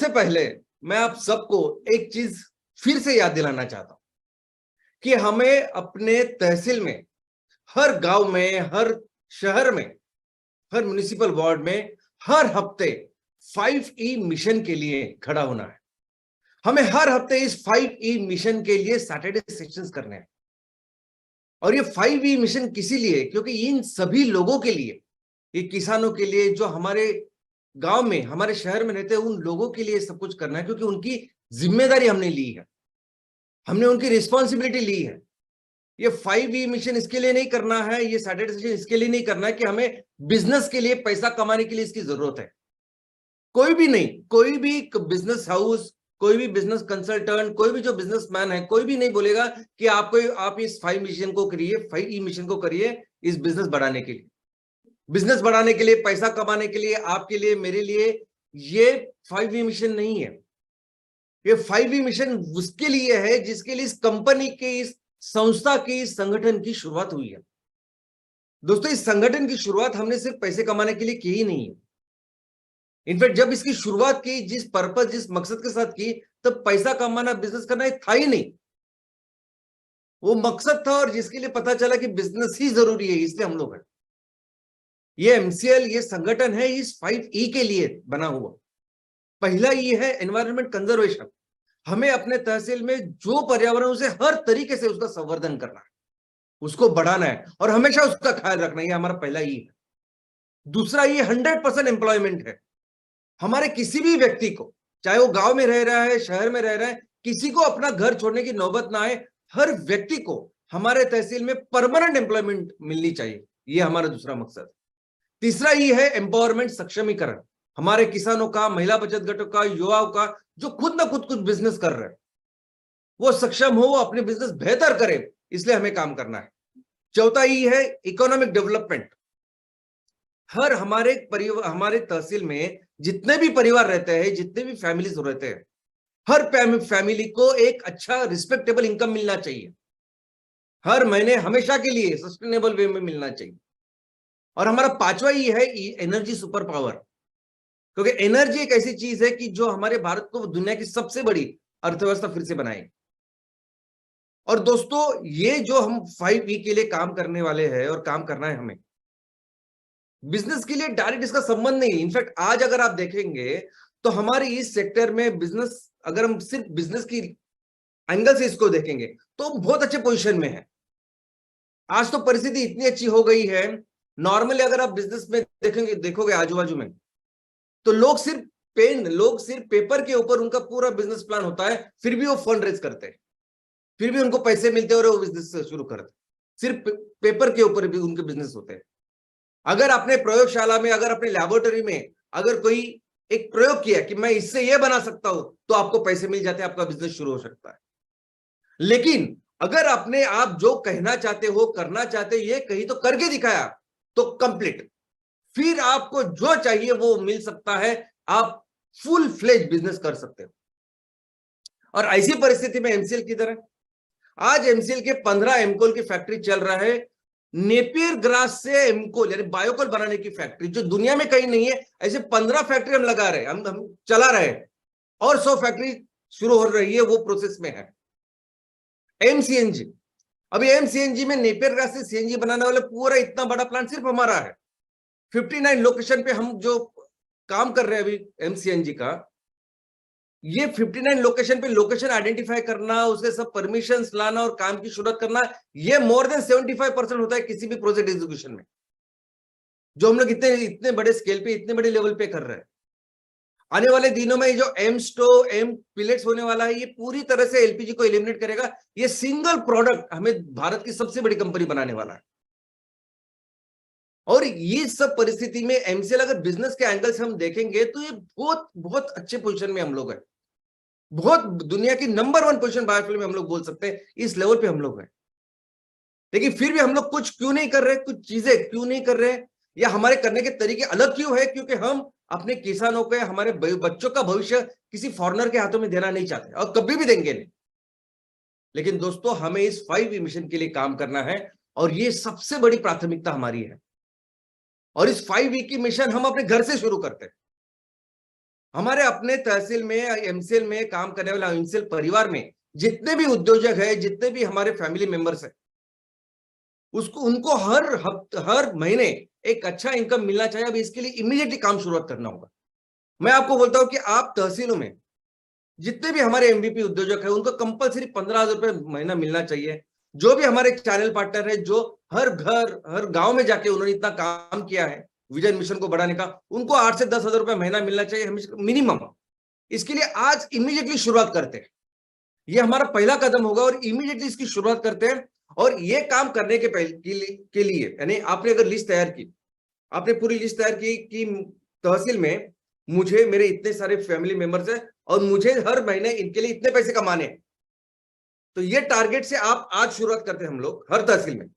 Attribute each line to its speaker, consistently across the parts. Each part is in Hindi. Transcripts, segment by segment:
Speaker 1: सबसे पहले मैं आप सबको एक चीज फिर से याद दिलाना चाहता हूं कि हमें अपने तहसील में, हर गांव में, हर शहर में, हर म्युनिसिपल वार्ड में हर हफ्ते 5E मिशन के लिए खड़ा होना है। हमें हर हफ्ते इस 5E मिशन के लिए सैटरडे सेशंस करने हैं। और ये 5E मिशन किसी लिए, क्योंकि इन सभी लोगों के लिए, ये किसानों के लिए, जो हमारे गांव में, हमारे शहर में रहते हैं, उन लोगों के लिए सब कुछ करना है, क्योंकि उनकी जिम्मेदारी हमने ली है, हमने उनकी रिस्पॉन्सिबिलिटी ली है। ये 5E मिशन इसके लिए नहीं करना है, ये सैटरडे सेशन इसके लिए नहीं करना है कि हमें बिजनेस के लिए, पैसा कमाने के लिए इसकी जरूरत है। कोई भी नहीं, कोई भी बिजनेस हाउस, कोई भी बिजनेस कंसल्टेंट, कोई भी जो बिजनेसमैन है, कोई भी नहीं बोलेगा कि आप इस 5E मिशन को करिए इस बिजनेस बढ़ाने के लिए, बिजनेस बढ़ाने के लिए, पैसा कमाने के लिए, आपके लिए, मेरे लिए। ये 5E मिशन नहीं है। ये 5E मिशन उसके लिए है जिसके लिए इस कंपनी के, इस संस्था की, इस संगठन की शुरुआत हुई है। दोस्तों, इस संगठन की शुरुआत हमने सिर्फ पैसे कमाने के लिए की ही नहीं है। इनफैक्ट जब इसकी शुरुआत की, जिस पर्पस, जिस मकसद के साथ की, तब पैसा कमाना, बिजनेस करना था ही नहीं। वो मकसद था, और जिसके लिए पता चला कि बिजनेस ही जरूरी है, इसलिए हम लोग हैं। ये MCL, ये संगठन है इस 5E के लिए बना हुआ। पहला ये है एनवायरमेंट कंजर्वेशन। हमें अपने तहसील में जो पर्यावरण, उसे हर तरीके से उसका संवर्धन करना है, उसको बढ़ाना है, और हमेशा उसका ख्याल रखना है। ये हमारा पहला ई है। दूसरा, ये 100% एम्प्लॉयमेंट है। हमारे किसी भी व्यक्ति को, चाहे वो गांव में रह रहा है, शहर में रह रहा है, किसी को अपना घर छोड़ने की नौबत ना आए। हर व्यक्ति को हमारे तहसील में परमानेंट एम्प्लॉयमेंट मिलनी चाहिए। ये हमारा दूसरा मकसद। तीसरा ये है एम्पावरमेंट, सक्षमीकरण। हमारे किसानों का, महिला बचत गटों का, युवाओं का, जो खुद ना खुद कुछ बिजनेस कर रहे हैं, वो सक्षम हो, वो अपने बिजनेस बेहतर करे, इसलिए हमें काम करना है। चौथा ये है इकोनॉमिक डेवलपमेंट। हर हमारे परिवार, हमारे तहसील में जितने भी परिवार रहते हैं, जितने भी फैमिलीज रहते हैं, हर फैमिली को एक अच्छा रिस्पेक्टेबल इनकम मिलना चाहिए, हर महीने, हमेशा के लिए सस्टेनेबल वे में मिलना चाहिए। और हमारा पांचवा ये है एनर्जी सुपर पावर, क्योंकि एनर्जी एक ऐसी चीज है कि जो हमारे भारत को दुनिया की सबसे बड़ी अर्थव्यवस्था फिर से बनाएगी। और दोस्तों, ये जो हम 5E के लिए काम करने वाले हैं, और काम करना है हमें, बिजनेस के लिए डायरेक्ट इसका संबंध नहीं है। इनफैक्ट आज अगर आप देखेंगे तो हमारे इस सेक्टर में बिजनेस, अगर हम सिर्फ बिजनेस की एंगल से इसको देखेंगे तो बहुत अच्छे पोजीशन में है। आज तो परिस्थिति इतनी अच्छी हो गई है, नॉर्मली अगर आप बिजनेस में देखोगे आजू बाजू में, तो लोग सिर्फ पेपर के ऊपर उनका पूरा बिजनेस प्लान होता है, फिर भी वो फंड रेज करते हैं, फिर भी उनको पैसे मिलते हैं और वो बिजनेस शुरू करते हैं। सिर्फ पेपर के ऊपर भी उनके बिजनेस होते हैं। अगर अपने प्रयोगशाला में, अगर अपने लैबोरेटरी में अगर कोई एक प्रयोग किया कि मैं इससे ये बना सकता हूं, तो आपको पैसे मिल जाते हैं, आपका बिजनेस शुरू हो सकता है। लेकिन अगर अपने आप जो कहना चाहते हो, करना चाहते हो, ये कहीं तो करके दिखाया, तो कंप्लीट, फिर आपको जो चाहिए वो मिल सकता है, आप फुल फ्लेज बिजनेस कर सकते हो। और ऐसी परिस्थिति में MCL की तरह, आज MCL के 15 एमकोल की फैक्ट्री चल रहा है। नेपियर ग्रास से एमकोल यानी बायोकोल बनाने की फैक्ट्री, जो दुनिया में कहीं नहीं है, ऐसे 15 फैक्ट्री हम लगा रहे हैं, हम चला रहे हैं, और 100 फैक्ट्री शुरू हो रही है, वो प्रोसेस में है। MCNG, अभी MCNG में नेपियर ग्रास से CNG बनाने वाला पूरा इतना बड़ा प्लांट सिर्फ हमारा है। 59 लोकेशन पे हम जो काम कर रहे हैं अभी MCNG का, ये 59 लोकेशन पे लोकेशन आइडेंटिफाई करना, उसके सब परमिशंस लाना और काम की शुरुआत करना, ये मोर देन 75% होता है किसी भी प्रोजेक्ट एग्जीक्यूशन में, जो हम लोग इतने बड़े स्केल पे, इतने बड़े लेवल पे कर रहे हैं। आने वाले दिनों में जो एम पिलेट्स होने वाला है, ये पूरी तरह से LPG को एलिमिनेट करेगा। ये सिंगल प्रोडक्ट हमें भारत की सबसे बड़ी कंपनी बनाने वाला है। और ये सब परिस्थिति में MCL अगर बिजनेस के एंगल से हम देखेंगे तो ये बहुत बहुत अच्छे पोजीशन में हम लोग हैं, बहुत दुनिया की नंबर 1 पोजीशन बायोफ्यूल में हम लोग बोल सकते हैं, इस लेवल पे हम लोग हैं। लेकिन फिर भी हम लोग कुछ क्यों नहीं कर रहे, कुछ चीजें क्यों नहीं कर रहे, या हमारे करने के तरीके अलग क्यों है? क्योंकि हम अपने किसानों के, हमारे बच्चों का भविष्य किसी फॉरेनर के हाथों में देना नहीं चाहते, और कभी भी देंगे नहीं। लेकिन दोस्तों, हमें इस 5E मिशन के लिए काम करना है, और ये सबसे बड़ी प्राथमिकता हमारी है। और इस 5E की मिशन हम अपने घर से शुरू करते हैं। हमारे अपने तहसील में, एमसीएल में काम करने वाला एमसीएल परिवार में जितने भी उद्योजक है, जितने भी हमारे फैमिली मेंबर्स है, उसको उनको हर महीने एक अच्छा इनकम मिलना चाहिए। अब इसके लिए इमीडिएटली काम शुरुआत करना होगा। मैं आपको बोलता हूं कि आप तहसीलों में जितने भी हमारे एमवीपी उद्योजक है, उनको कंपलसरी 15,000 रुपए महीना मिलना चाहिए। जो भी हमारे चैनल पार्टनर है, जो हर घर हर गांव में जाके उन्होंने इतना काम किया है विजन मिशन को बढ़ाने का, उनको 8 से 10,000 रुपए महीना मिलना चाहिए हमेशा मिनिमम। इसके लिए आज इमीडिएटली शुरुआत करते हैं। ये हमारा पहला कदम होगा और इमीडिएटली इसकी शुरुआत करते हैं। और ये काम करने के लिए यानी आपने अगर लिस्ट तैयार की, आपने पूरी लिस्ट तैयार की कि तहसील में मुझे मेरे इतने सारे फैमिली मेंबर्स हैं और मुझे हर महीने इनके लिए इतने पैसे कमाने हैं, तो ये टारगेट से आप आज शुरुआत करते हैं हम लोग हर तहसील में।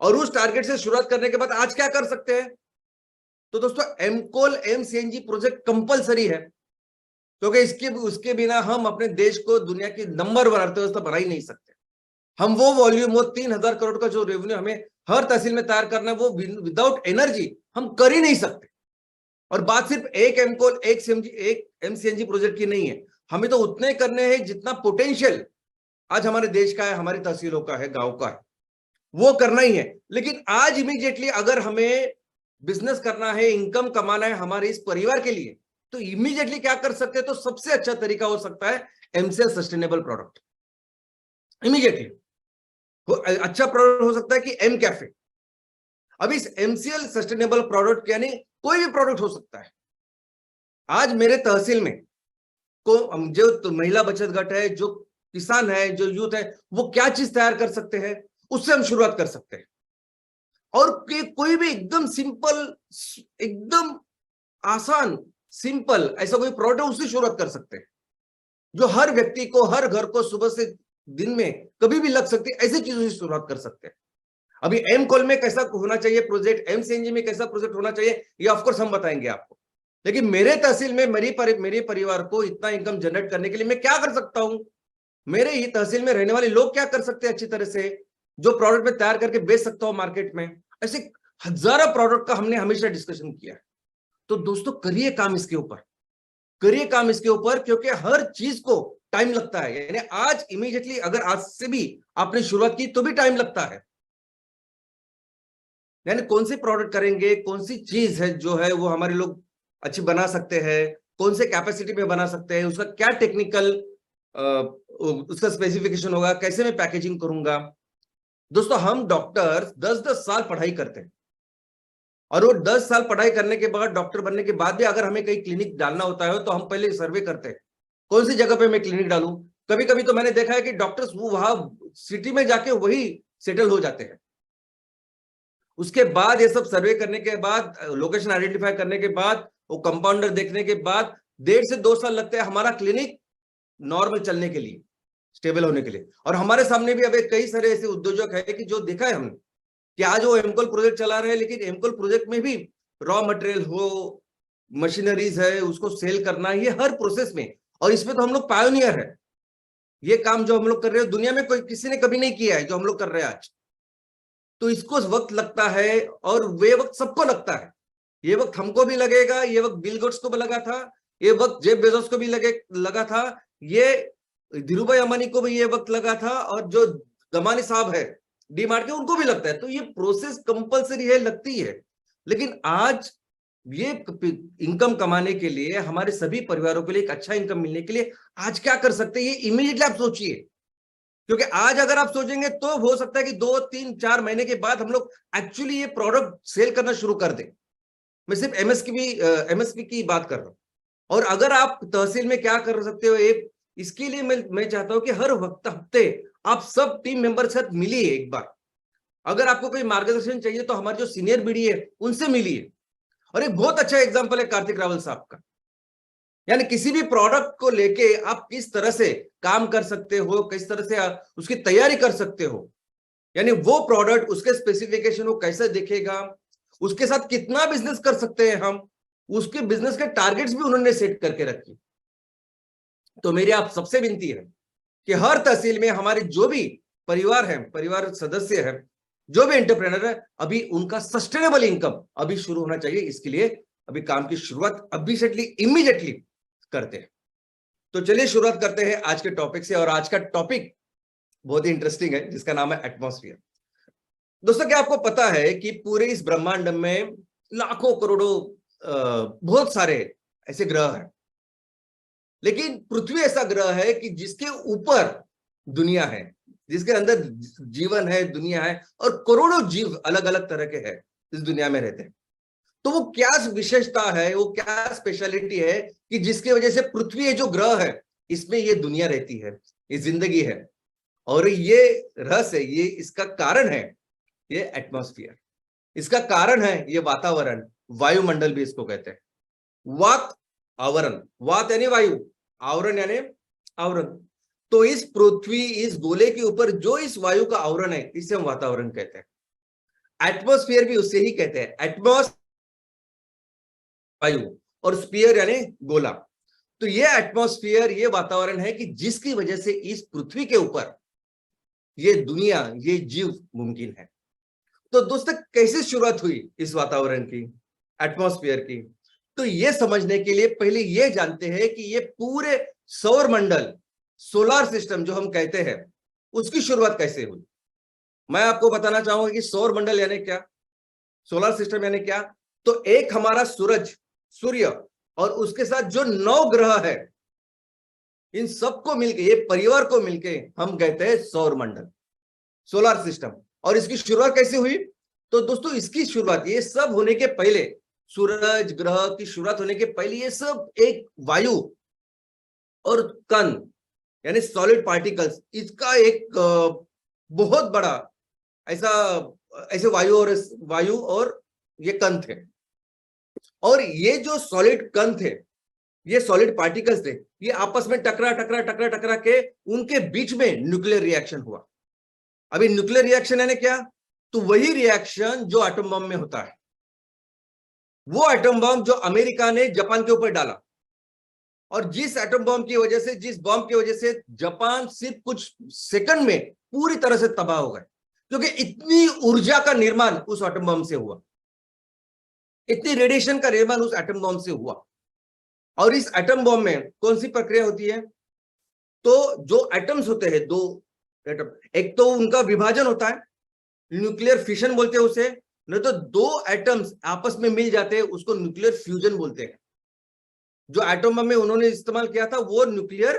Speaker 1: और उस टारगेट से शुरुआत करने के बाद आज क्या कर सकते हैं? तो दोस्तों एमकोल एमसीएनजी प्रोजेक्ट कंपलसरी है, क्योंकि इसके उसके बिना हम अपने देश को दुनिया की नंबर 1 अर्थव्यवस्था बना ही नहीं सकते। हम वो वॉल्यूम, वो 3,000 करोड़ का जो रेवेन्यू हमें हर तहसील में तैयार करना है, वो विदाउट एनर्जी हम कर ही नहीं सकते। और बात सिर्फ एक एमकोल एक एमसीएनजी प्रोजेक्ट की नहीं है, हमें तो उतने करने हैं जितना पोटेंशियल आज हमारे देश का है, हमारी तहसीलों का है, गांव का है, वो करना ही है। लेकिन आज इमीडिएटली अगर हमें बिजनेस करना है, इनकम कमाना है हमारे इस परिवार के लिए, तो इमीडिएटली क्या कर सकते हैं? तो सबसे अच्छा तरीका हो सकता है एमसीएल सस्टेनेबल प्रोडक्ट। इमीडिएटली अच्छा प्रोडक्ट हो सकता है कि एम कैफे। अब इस एमसीएल सस्टेनेबल प्रोडक्ट यानी कोई भी प्रोडक्ट हो सकता है। आज मेरे तहसील में को जो तो महिला बचत घट है, जो किसान है, जो यूथ है, वो क्या चीज तैयार कर सकते हैं, उससे हम शुरुआत कर सकते हैं। और कोई भी एकदम सिंपल, एकदम आसान, सिंपल ऐसा कोई प्रोडक्ट उससे शुरुआत कर सकते हैं, जो हर व्यक्ति को, हर घर को सुबह से दिन में कभी भी लग सकती है, ऐसी चीजों से शुरुआत कर सकते हैं। अभी एम कॉल में कैसा होना चाहिए प्रोजेक्ट, एमसीएनजी में कैसा प्रोजेक्ट होना चाहिए, ये ऑफकोर्स हम बताएंगे आपको। लेकिन मेरे तहसील में मेरे परिवार को इतना इनकम जनरेट करने के लिए मैं क्या कर सकता हूं? मेरे ही तहसील में रहने वाले लोग क्या कर सकते हैं अच्छी तरह से, जो प्रोडक्ट में तैयार करके बेच सकता हूं मार्केट में? ऐसे हजारों प्रोडक्ट का हमने हमेशा डिस्कशन किया है। तो दोस्तों करिए काम इसके ऊपर, करिए काम इसके ऊपर, क्योंकि हर चीज को टाइम लगता है। यानी आज इमीडिएटली अगर आज से भी आपने शुरुआत की तो भी टाइम लगता है। यानी कौन सी प्रोडक्ट करेंगे, कौन सी चीज है जो है वो हमारे लोग अच्छी बना सकते हैं, कौन से कैपेसिटी में बना सकते हैं, उसका क्या टेक्निकल उसका स्पेसिफिकेशन होगा, कैसे मैं पैकेजिंग करूंगा। दोस्तों हम डॉक्टर 10-10 साल पढ़ाई करते हैं, और वो 10 साल पढ़ाई करने के बाद, डॉक्टर बनने के बाद भी अगर हमें कहीं क्लिनिक डालना होता है तो हम पहले सर्वे करते हैं कौन सी जगह पे मैं क्लिनिक डालूं। कभी कभी तो मैंने देखा है कि डॉक्टर्स वो वहां सिटी में जाके वही सेटल हो जाते हैं। उसके बाद ये सब सर्वे करने के बाद, लोकेशन आइडेंटिफाई करने के बाद, वो कंपाउंडर देखने के बाद 1.5 से 2 साल लगते हैं हमारा क्लिनिक नॉर्मल चलने के लिए, स्टेबल होने के लिए। और हमारे सामने भी अब कई सारे ऐसे उद्योजक है कि जो देखा है हमने कि आज वो एमकोल प्रोजेक्ट चला रहे हैं, लेकिन एमकोल प्रोजेक्ट में भी रॉ मटेरियल हो, मशीनरीज है, उसको सेल करना, ये हर प्रोसेस में। और इसमें तो हम लोग पायोनियर है। ये काम जो हम लोग कर रहे हैं दुनिया में कोई किसी ने कभी नहीं किया है जो हम लोग कर रहे हैं आज। तो इसको वक्त लगता है, और वे वक्त सबको लगता है। ये वक्त हमको भी लगेगा, ये वक्त बिल गेट्स को भी लगा था, ये वक्त जेफ बेजोस को भी लगा था, ये धीरूभाई अंबानी को भी ये वक्त लगा था, और जो गमानी साहब है डीमार्ट के, उनको भी लगता है। तो ये प्रोसेस कंपलसरी है, लगती है। लेकिन आज ये इनकम कमाने के लिए, हमारे सभी परिवारों के लिए एक अच्छा इनकम मिलने के लिए आज क्या कर सकते हैं, ये इमीडिएटली आप सोचिए। क्योंकि आज अगर आप सोचेंगे तो हो सकता है कि 2-3-4 महीने के बाद हम लोग एक्चुअली ये प्रोडक्ट सेल करना शुरू कर दें। मैं सिर्फ एमएसपी की बात कर रहा हूं। और अगर आप तहसील में क्या कर सकते हो, एक इसके लिए मैं चाहता हूं कि हर हफ्ते आप सब टीम मेंबर के साथ मिलिए एक बार। अगर आपको कोई मार्गदर्शन चाहिए तो हमारे जो सीनियर बीडी है उनसे मिलिए। और एक बहुत अच्छा एग्जांपल है कार्तिक रावल साहब का। यानी किसी भी प्रोडक्ट को लेके आप किस तरह से काम कर सकते हो, किस तरह से उसकी तैयारी कर सकते हो, यानी वो प्रोडक्ट, उसके स्पेसिफिकेशन वो कैसे दिखेगा, उसके साथ कितना बिजनेस कर सकते हैं हम, उसके बिजनेस के टारगेट्स भी उन्होंने सेट करके रखी। तो मेरी आप सबसे विनती है कि हर तहसील में हमारे जो भी परिवार है, परिवार सदस्य है, जो भी एंटरप्रेनर है, अभी उनका सस्टेनेबल इनकम अभी शुरू होना चाहिए। इसके लिए अभी काम की शुरुआत इमीडिएटली करते हैं। तो चलिए शुरुआत करते हैं आज के टॉपिक से, और आज का टॉपिक बहुत ही इंटरेस्टिंग है जिसका नाम है एटमॉस्फेयर। दोस्तों, क्या आपको पता है कि पूरे इस ब्रह्मांड में लाखों करोड़ों बहुत सारे ऐसे ग्रह हैं, लेकिन पृथ्वी ऐसा ग्रह है कि जिसके ऊपर दुनिया है, जिसके अंदर जीवन है, दुनिया है, और करोड़ों जीव अलग अलग तरह के हैं इस दुनिया में रहते हैं। तो वो क्या विशेषता है, वो क्या स्पेशलिटी है कि जिसकी वजह से पृथ्वी जो ग्रह है इसमें ये दुनिया रहती है, ये जिंदगी है, और ये रहस्य, ये इसका कारण है ये एटमॉस्फेयर, इसका कारण है ये वातावरण, वायुमंडल भी इसको कहते हैं। वात आवरण, वात यानी वायु, आवरण यानी आवरण। तो इस पृथ्वी, इस गोले के ऊपर जो इस वायु का आवरण है इसे हम वातावरण कहते हैं। एटमॉस्फेयर भी उससे ही कहते हैं, एटमॉस वायु और स्फीयर यानी गोला। तो ये एटमॉस्फेयर, ये वातावरण है कि जिसकी वजह से इस पृथ्वी के ऊपर ये दुनिया, ये जीव मुमकिन है। तो दोस्तों, कैसे शुरुआत हुई इस वातावरण की, एटमॉस्फेयर की? तो ये समझने के लिए पहले ये जानते हैं कि ये पूरे सौर मंडल, सोलर सिस्टम जो हम कहते हैं, उसकी शुरुआत कैसे हुई। मैं आपको बताना चाहूंगा कि सौर मंडल यानी क्या, सोलर सिस्टम यानी क्या। तो एक हमारा सूरज, सूर्य, और उसके साथ जो 9 ग्रह है, इन सबको मिलके, ये परिवार को मिलके हम कहते हैं सौर मंडल, सोलर सिस्टम। और इसकी शुरुआत कैसे हुई? तो दोस्तों, इसकी शुरुआत, ये सब होने के पहले, सूरज ग्रह की शुरुआत होने के पहले, ये सब एक वायु और कण यानी सॉलिड पार्टिकल्स, इसका एक बहुत बड़ा ऐसा ऐसे वायु और ये कण थे। और ये जो सॉलिड कण थे, ये सॉलिड पार्टिकल्स थे, ये आपस में टकरा के उनके बीच में न्यूक्लियर रिएक्शन हुआ। अभी न्यूक्लियर रिएक्शन यानी क्या? तो वही रिएक्शन जो एटम बम में होता है, वो एटम बम जो अमेरिका ने जापान के ऊपर डाला, और जिस एटम बम की वजह से, जिस बम की वजह से जापान सिर्फ कुछ सेकंड में पूरी तरह से तबाह हो गए, क्योंकि इतनी ऊर्जा का निर्माण उस एटम बम से हुआ, इतनी रेडिएशन का निर्माण उस एटम बम से हुआ। और इस एटम बम में कौन सी प्रक्रिया होती है? तो जो एटम्स होते हैं, 2 एटम, एक तो उनका विभाजन होता है, न्यूक्लियर फिशन बोलते हैं उसे, नहीं तो 2 एटम्स आपस में मिल जाते हैं, उसको न्यूक्लियर फ्यूजन बोलते हैं। जो एटम बम में उन्होंने इस्तेमाल किया था वो न्यूक्लियर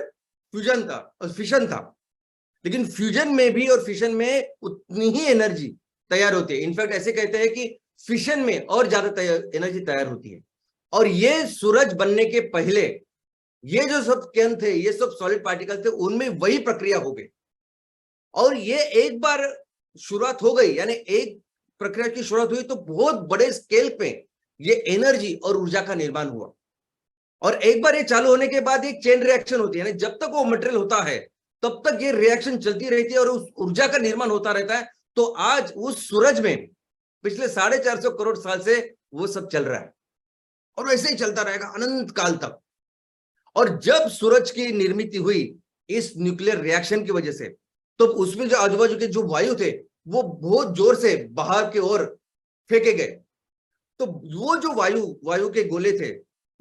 Speaker 1: फ्यूजन था, फिशन था। लेकिन फ्यूजन में भी और फिशन में उतनी ही एनर्जी तैयार होती है। इनफैक्ट ऐसे कहते हैं कि फिशन में और ज्यादा एनर्जी तैयार होती है। और ये सूरज बनने के पहले ये जो सब कण थे, ये सब सॉलिड पार्टिकल थे, उनमें वही प्रक्रिया हो गई। और ये एक बार शुरुआत हो गई, यानी एक प्रक्रिया की शुरुआत हुई, तो बहुत बड़े स्केल पे ये एनर्जी और ऊर्जा का निर्माण हुआ। और एक बार ये चालू होने के बाद एक चेन रिएक्शन होती है, जब तक वो मटेरियल होता है तब तक ये रिएक्शन चलती रहती है और उस ऊर्जा का निर्माण होता रहता है। तो आज उस सूरज में पिछले 450 करोड़ साल से वो सब चल रहा है, और वैसे ही चलता रहेगा अनंत काल तक। और जब सूरज की निर्मित हुई इस न्यूक्लियर रिएक्शन की वजह से, तो उसमें जो आजू बाजू के जो वायु थे वो बहुत जोर से बाहर की ओर फेंके गए। तो वो जो वायु के गोले थे,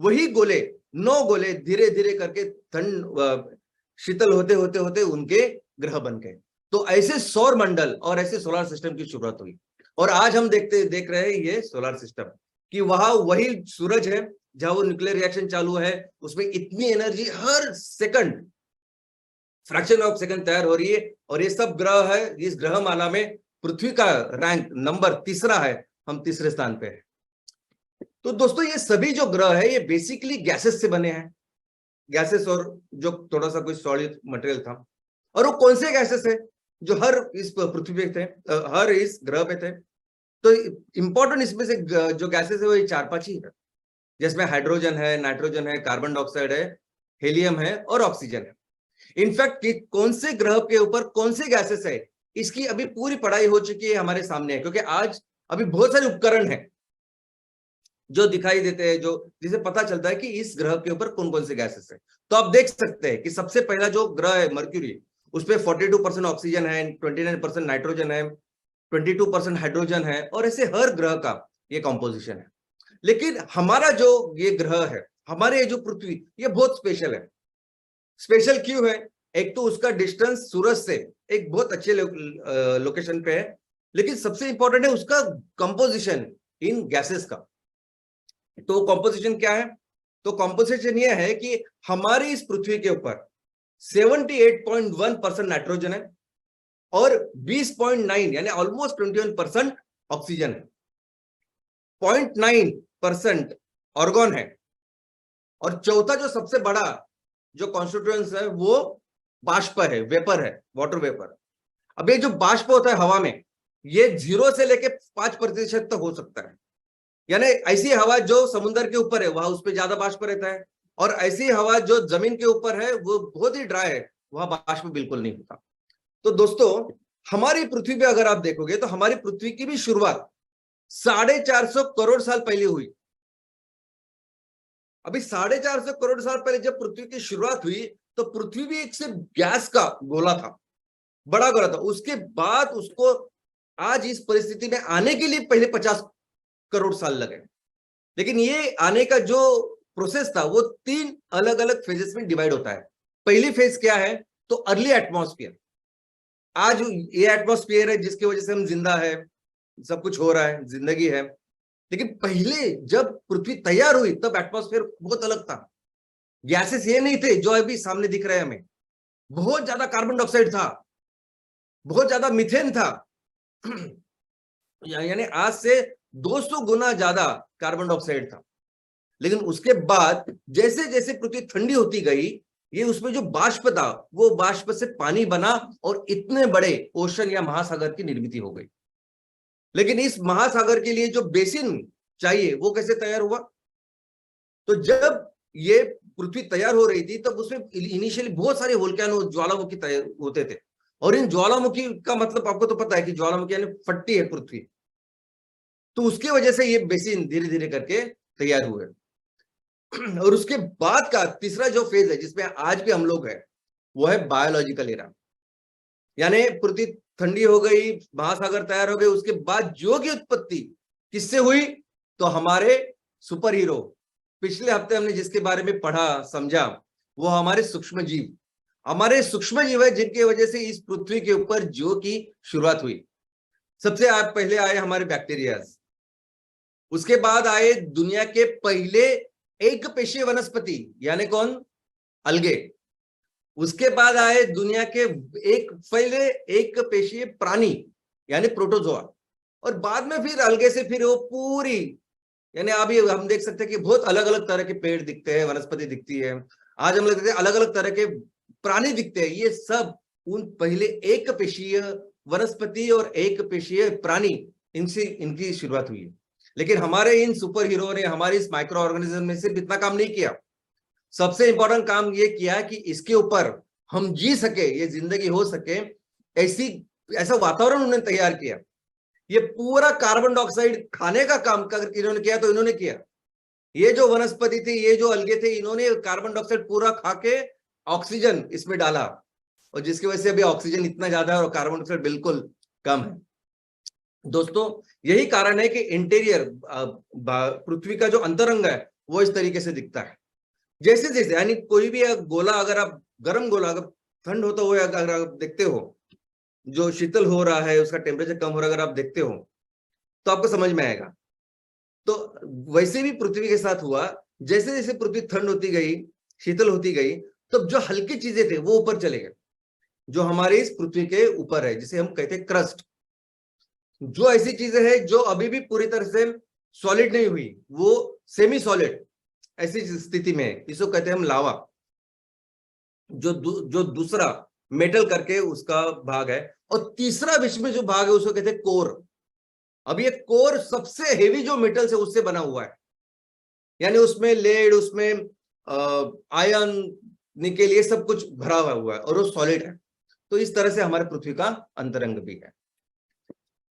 Speaker 1: वही गोले, 9 गोले धीरे धीरे करके ठंड शीतल होते होते होते उनके ग्रह बन गए। तो ऐसे सौर मंडल और ऐसे सोलर सिस्टम की शुरुआत हुई। और आज हम देख रहे हैं ये सोलर सिस्टम कि वहां वही सूरज है जहां वो न्यूक्लियर रिएक्शन चालू है, उसमें इतनी energy her second, fraction of second तैयार हो रही है। और ये सब ग्रह है, इस ग्रह माला में पृथ्वी का रैंक नंबर 3 है, हम 3 स्थान पे हैं। तो दोस्तों, ये सभी जो ग्रह है ये बेसिकली गैसेस से बने हैं, गैसेस और जो थोड़ा सा कोई सॉलिड मटेरियल था। और वो कौन से गैसेस है जो हर इस पृथ्वी पे थे, हर इस ग्रह पे थे? तो इंपॉर्टेंट इसमें से जो गैसेस है वो 4-5 ही है, जिसमें हाइड्रोजन है, नाइट्रोजन है, कार्बन डाइऑक्साइड है, हीलियम है और ऑक्सीजन है। इनफैक्ट कौन से ग्रह के ऊपर कौन से गैसेस है, इसकी अभी पूरी पढ़ाई हो चुकी है हमारे सामने है, क्योंकि आज अभी बहुत सारे उपकरण हैं जो दिखाई देते हैं, जो जिसे पता चलता है कि इस ग्रह के ऊपर कौन कौन से गैसेस है। तो आप देख सकते हैं कि सबसे पहला जो ग्रह है मर्क्यूरी, उसपे 42% ऑक्सीजन है, 29% नाइट्रोजन है, 22% हाइड्रोजन है, और ऐसे हर ग्रह का ये कॉम्पोजिशन है। लेकिन हमारा जो ये ग्रह है हमारे ये जो पृथ्वी ये बहुत स्पेशल है। स्पेशल क्यों है? एक तो उसका डिस्टेंस सूरज से एक बहुत अच्छे लोकेशन पे है, लेकिन सबसे इंपॉर्टेंट है उसका कंपोजिशन इन गैसेस का। तो कंपोजिशन क्या है? तो कंपोजिशन ये है कि हमारी इस पृथ्वी के ऊपर 78.1% नाइट्रोजन है और 20.9 यानी ऑलमोस्ट 21% ऑक्सीजन है, 0.9% ऑर्गन है, और चौथा जो सबसे बड़ा जो कॉन्स्टिट्यूएंस है वो बाष्प है, वेपर है, वाटर वेपर। अब ये जो बाष्प होता है हवा में, ये 0 से लेके 5% तक हो सकता है। यानी ऐसी हवा जो समुद्र के ऊपर है वहां उस पर ज्यादा बाष्प रहता है, और ऐसी हवा जो जमीन के ऊपर है वो बहुत ही ड्राई है, वहां बाष्प बिल्कुल नहीं होता। तो दोस्तों, हमारी पृथ्वी पे अगर आप देखोगे तो हमारी पृथ्वी की भी शुरुआत 450 करोड़ साल पहले हुई। अभी 450 करोड़ साल पहले जब पृथ्वी की शुरुआत हुई तो पृथ्वी भी एक सिर्फ गैस का गोला था, बड़ा गोला था। उसके बाद उसको आज इस परिस्थिति में आने के लिए पहले 50 करोड़ साल लगे। लेकिन ये आने का जो प्रोसेस था वो 3 अलग अलग फेजेस में डिवाइड होता है। पहली फेज क्या है? तो अर्ली एटमॉस्फेयर। आज ये एटमॉस्फेयर है जिसकी वजह से हम जिंदा है, सब कुछ हो रहा है, जिंदगी है। लेकिन पहले जब पृथ्वी तैयार हुई तब एटमॉस्फेयर बहुत अलग था। गैसेस ये नहीं थे जो अभी सामने दिख रहे हैं हमें। बहुत ज्यादा कार्बन डाइऑक्साइड था, बहुत ज्यादा मीथेन था यानी आज से 200 गुना ज्यादा कार्बन डाइऑक्साइड था। लेकिन उसके बाद जैसे जैसे पृथ्वी ठंडी होती गई, ये उसमें जो बाष्प था वो बाष्प से पानी बना और इतने बड़े ओशन या महासागर की निर्मित हो गई। लेकिन इस महासागर के लिए जो बेसिन चाहिए वो कैसे तैयार हुआ? तो जब ये पृथ्वी तैयार हो रही थी तब उसमें इनिशियली बहुत सारे वोल्केनो, ज्वालामुखी तैयार होते थे। और इन ज्वालामुखी का मतलब आपको तो पता है कि ज्वालामुखी यानी फटती है पृथ्वी। तो उसकी वजह से ये बेसिन धीरे धीरे करके तैयार हुए। और उसके बाद का तीसरा जो फेज है जिसमें आज भी हम लोग हैं वो है बायोलॉजिकल एरा। यानी पृथ्वी ठंडी हो गई, महासागर तैयार हो गए, उसके बाद जो की उत्पत्ति किससे हुई? तो हमारे सुपर हीरो, पिछले हफ्ते हमने जिसके बारे में पढ़ा समझा, वो हमारे सूक्ष्म जीव। हमारे सूक्ष्म जीव है जिनकी वजह से इस पृथ्वी के ऊपर जीव की शुरुआत हुई। सबसे पहले आए हमारे बैक्टीरिया, उसके बाद आए दुनिया के पहले एक पेशीय वनस्पति यानी कौन? अलगे। उसके बाद आए दुनिया के पहले एक पेशीय प्राणी यानी प्रोटोजोआ। और बाद में फिर अलगे से फिर वो पूरी, यानी अभी हम देख सकते हैं कि बहुत अलग अलग तरह के पेड़ दिखते हैं, वनस्पति दिखती है। आज हम देखते हैं अलग अलग तरह के प्राणी दिखते हैं। ये सब उन पहले एक पेशीय वनस्पति और एक पेशीय प्राणी, इनसे इनकी शुरुआत हुई है। लेकिन हमारे इन सुपर हीरो ने हमारे इस माइक्रो ऑर्गेनिज्म में सिर्फ इतना काम नहीं किया, सबसे इंपॉर्टेंट काम ये किया कि इसके ऊपर हम जी सके, ये जिंदगी हो सके, ऐसा वातावरण उन्होंने तैयार किया। ये पूरा कार्बन डाइऑक्साइड खाने का काम अगर इन्होंने किया तो इन्होंने किया। ये जो वनस्पति थी, ये जो अलगे थे, इन्होंने कार्बन डाइऑक्साइड पूरा खा के ऑक्सीजन इसमें डाला, और जिसकी वजह से अभी ऑक्सीजन इतना ज्यादा है और कार्बन डाइऑक्साइड बिल्कुल कम है। दोस्तों, यही कारण है कि इंटीरियर पृथ्वी का जो अंतरंग है वो इस तरीके से दिखता है। जैसे जैसे यानी कोई भी गोला, अगर आप गर्म गोला अगर ठंड होता हुआ अगर आप देखते हो, जो शीतल हो रहा है, उसका टेम्परेचर कम हो रहा है, अगर आप देखते हो तो आपको समझ में आएगा। तो वैसे भी पृथ्वी के साथ हुआ, जैसे जैसे पृथ्वी ठंड होती गई, शीतल होती गई, तो जो हल्की चीजें थे वो ऊपर चले गए, जो हमारे इस पृथ्वी के ऊपर है, जिसे हम कहते हैं क्रस्ट। जो ऐसी चीजें हैं जो अभी भी पूरी तरह से सॉलिड नहीं हुई, वो सेमी सॉलिड ऐसी स्थिति में है, इसको कहते हैं हम लावा। जो दूसरा मेटल करके उसका भाग है, और तीसरा विश्व में जो भाग है उसको कहते हैं कोर। अब ये कोर सबसे हेवी जो मेटल है उससे बना हुआ है, यानी उसमें लेड, उसमें आयरन, निकेल, ये सब कुछ भरा हुआ है और वो सॉलिड है। तो इस तरह से हमारे पृथ्वी का अंतरंग भी है।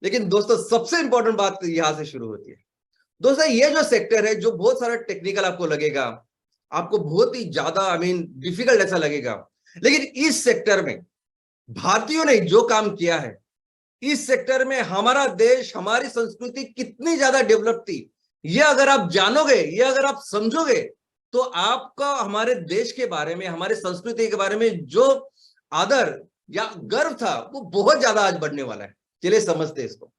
Speaker 1: लेकिन दोस्तों, सबसे इंपॉर्टेंट बात यहां से शुरू होती है। दोस्तों, ये जो सेक्टर है, जो बहुत सारा टेक्निकल आपको लगेगा, आपको बहुत ही ज्यादा डिफिकल्ट ऐसा लगेगा, लेकिन इस सेक्टर में भारतीयों ने जो काम किया है, इस सेक्टर में हमारा देश, हमारी संस्कृति कितनी ज्यादा डेवलप थी, ये अगर आप जानोगे, ये अगर आप समझोगे, तो आपका हमारे देश के बारे में, हमारे संस्कृति के बारे में जो आदर या गर्व था वो बहुत ज्यादा आज बढ़ने वाला है। चलिए समझते इसको।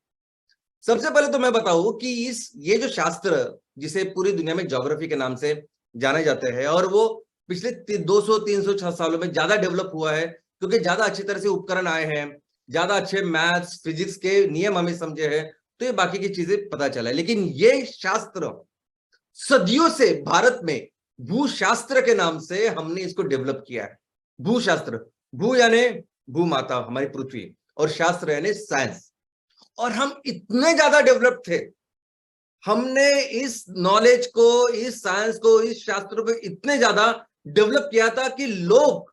Speaker 1: सबसे पहले तो मैं बताऊं कि ये जो शास्त्र जिसे पूरी दुनिया में ज्योग्राफी के नाम से जाने जाते हैं, और वो पिछले 200-300 सालों में ज्यादा डेवलप हुआ है क्योंकि ज्यादा अच्छी तरह से उपकरण आए हैं, ज्यादा अच्छे मैथ्स फिजिक्स के नियम हमें समझे हैं, तो ये बाकी की चीजें पता चला है। लेकिन ये शास्त्र सदियों से भारत में भूशास्त्र के नाम से हमने इसको डेवलप किया है। भूशास्त्र, भू यानी भूमाता हमारी पृथ्वी, और शास्त्र यानी साइंस। और हम इतने ज्यादा डेवलप थे, हमने इस नॉलेज को, इस साइंस को, इस शास्त्र को इतने ज्यादा डेवलप किया था कि लोग,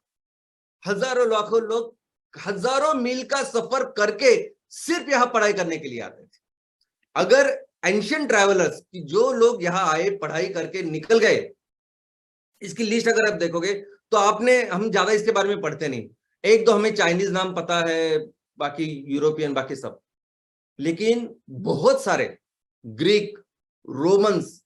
Speaker 1: हजारों लाखों लोग हजारों मील का सफर करके सिर्फ यहां पढ़ाई करने के लिए आते थे। अगर एंशिएंट ट्रैवलर्स, जो लोग यहां आए पढ़ाई करके निकल गए, इसकी लिस्ट अगर आप देखोगे तो हम ज्यादा इसके बारे में पढ़ते नहीं। एक तो हमें चाइनीज नाम पता है, बाकी यूरोपियन, बाकी सब, लेकिन बहुत सारे ग्रीक, रोमन्स,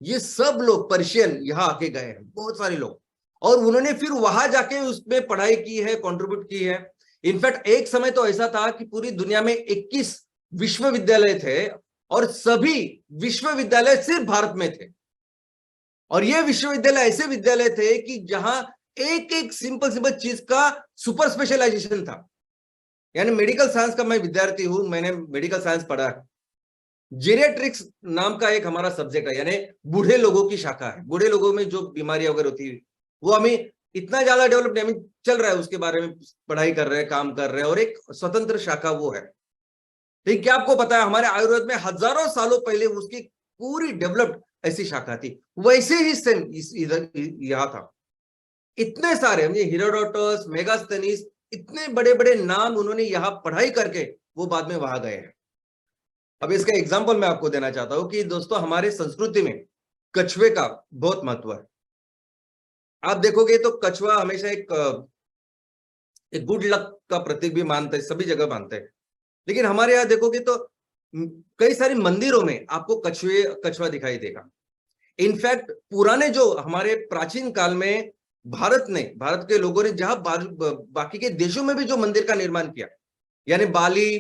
Speaker 1: ये सब लोग, पर्शियन, यहां आके गए हैं बहुत सारे लोग, और उन्होंने फिर वहां जाके उसमें पढ़ाई की है, कंट्रीब्यूट की है। इनफैक्ट एक समय तो ऐसा था कि पूरी दुनिया में 21 विश्वविद्यालय थे, और सभी विश्वविद्यालय सिर्फ भारत में थे। और ये विश्वविद्यालय ऐसे विद्यालय थे कि जहां एक एक सिंपल चीज का सुपर स्पेशलाइजेशन था। यानी मेडिकल साइंस का मैं विद्यार्थी हूं, मैंने मेडिकल साइंस पढ़ा है। जेरियाट्रिक्स नाम का एक हमारा सब्जेक्ट है, यानी बूढ़े लोगों की शाखा है। बूढ़े लोगों में जो बीमारियां वगैरह होती है, वो हमें इतना ज्यादा डेवलप नहीं, हमें चल रहा है, उसके बारे में पढ़ाई कर रहे हैं, काम कर रहे हैं, और एक स्वतंत्र शाखा वो है। लेकिन क्या आपको पता है, हमारे आयुर्वेद में हजारों सालों पहले उसकी पूरी डेवलप्ड ऐसी शाखा थी। वैसे ही सेम इधर यहां था। इतने सारे हीरोडोटस, मेगास्थनीज, इतने बड़े बड़े नाम उन्होंने यहां पढ़ाई करके वो बाद में वहां गए हैं। अब इसका एग्जाम्पल मैं आपको देना चाहता हूं कि दोस्तों, हमारे संस्कृति में कछुए का बहुत महत्व है। आप देखोगे तो कछुआ हमेशा एक गुड लक का प्रतीक भी मानते हैं, सभी जगह मानते हैं। लेकिन हमारे यहाँ देखोगे तो कई सारे मंदिरों में आपको कछुआ दिखाई देगा। इनफैक्ट पुराने जो हमारे प्राचीन काल में भारत के लोगों ने जहां बाकी के देशों में भी जो मंदिर का निर्माण किया, यानी बाली,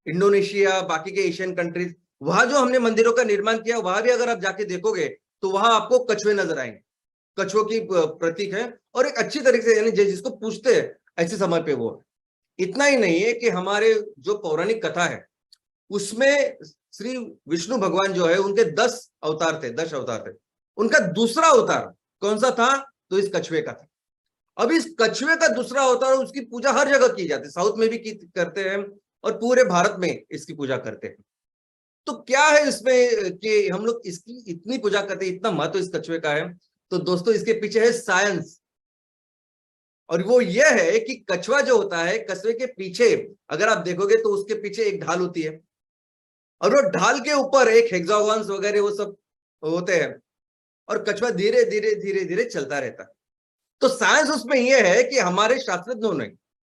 Speaker 1: इंडोनेशिया, बाकी के एशियन कंट्रीज, वहां जो हमने मंदिरों का निर्माण किया, वहां भी अगर आप जाके देखोगे तो वहां आपको कछुए नजर आएंगे। कछुओं की प्रतीक है, और एक अच्छी तरीके से, यानी जिसको पूछते हैं ऐसे समय पे वो। इतना ही नहीं है कि हमारे जो पौराणिक कथा है उसमें श्री विष्णु भगवान जो है, उनके 10 अवतार थे, 10 अवतार थे। उनका दूसरा अवतार कौन सा था? तो इस कछुए का था। अब इस कछुए का दूसरा अवतार, उसकी पूजा हर जगह की जाती है, साउथ में भी करते हैं, और पूरे भारत में इसकी पूजा करते हैं। तो क्या है इसमें कि हम लोग इसकी इतनी पूजा करते हैं, इतना महत्व इस कछुए का है? तो दोस्तों, इसके पीछे है साइंस, और वो ये है कि कछुआ जो होता है, कछुए के पीछे अगर आप देखोगे तो उसके पीछे एक ढाल होती है, और वो ढाल के ऊपर एक हेक्सागॉन्स वगैरह वो सब होते हैं, और कछुआ धीरे धीरे धीरे धीरे चलता रहता है। तो साइंस उसमें यह है कि हमारे शास्त्रज्ञों ने,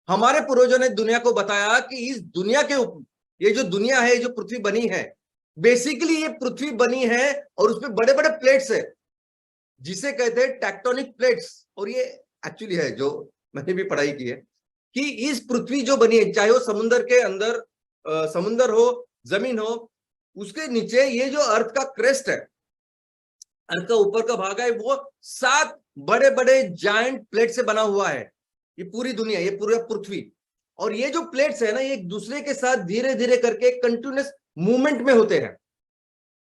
Speaker 1: हमारे पूर्वजों ने दुनिया को बताया कि इस दुनिया के ऊपर, ये जो दुनिया है, जो पृथ्वी बनी है, बेसिकली ये पृथ्वी बनी है और उसमें बड़े बड़े प्लेट्स है, जिसे कहते हैं टेक्टोनिक प्लेट्स। और ये एक्चुअली है, जो मैंने भी पढ़ाई की है, कि इस पृथ्वी जो बनी है, चाहे वो समुद्र के अंदर समुद्र हो, जमीन हो, उसके नीचे ये जो अर्थ का क्रेस्ट है, अर्थ का ऊपर का भाग है, वो 7 बड़े बड़े जायंट प्लेट से बना हुआ है। ये पूरी दुनिया, ये पूरा पृथ्वी, और ये जो प्लेट्स है ना, ये एक दूसरे के साथ धीरे धीरे करके कंटिन्यूअस मूवमेंट में होते हैं।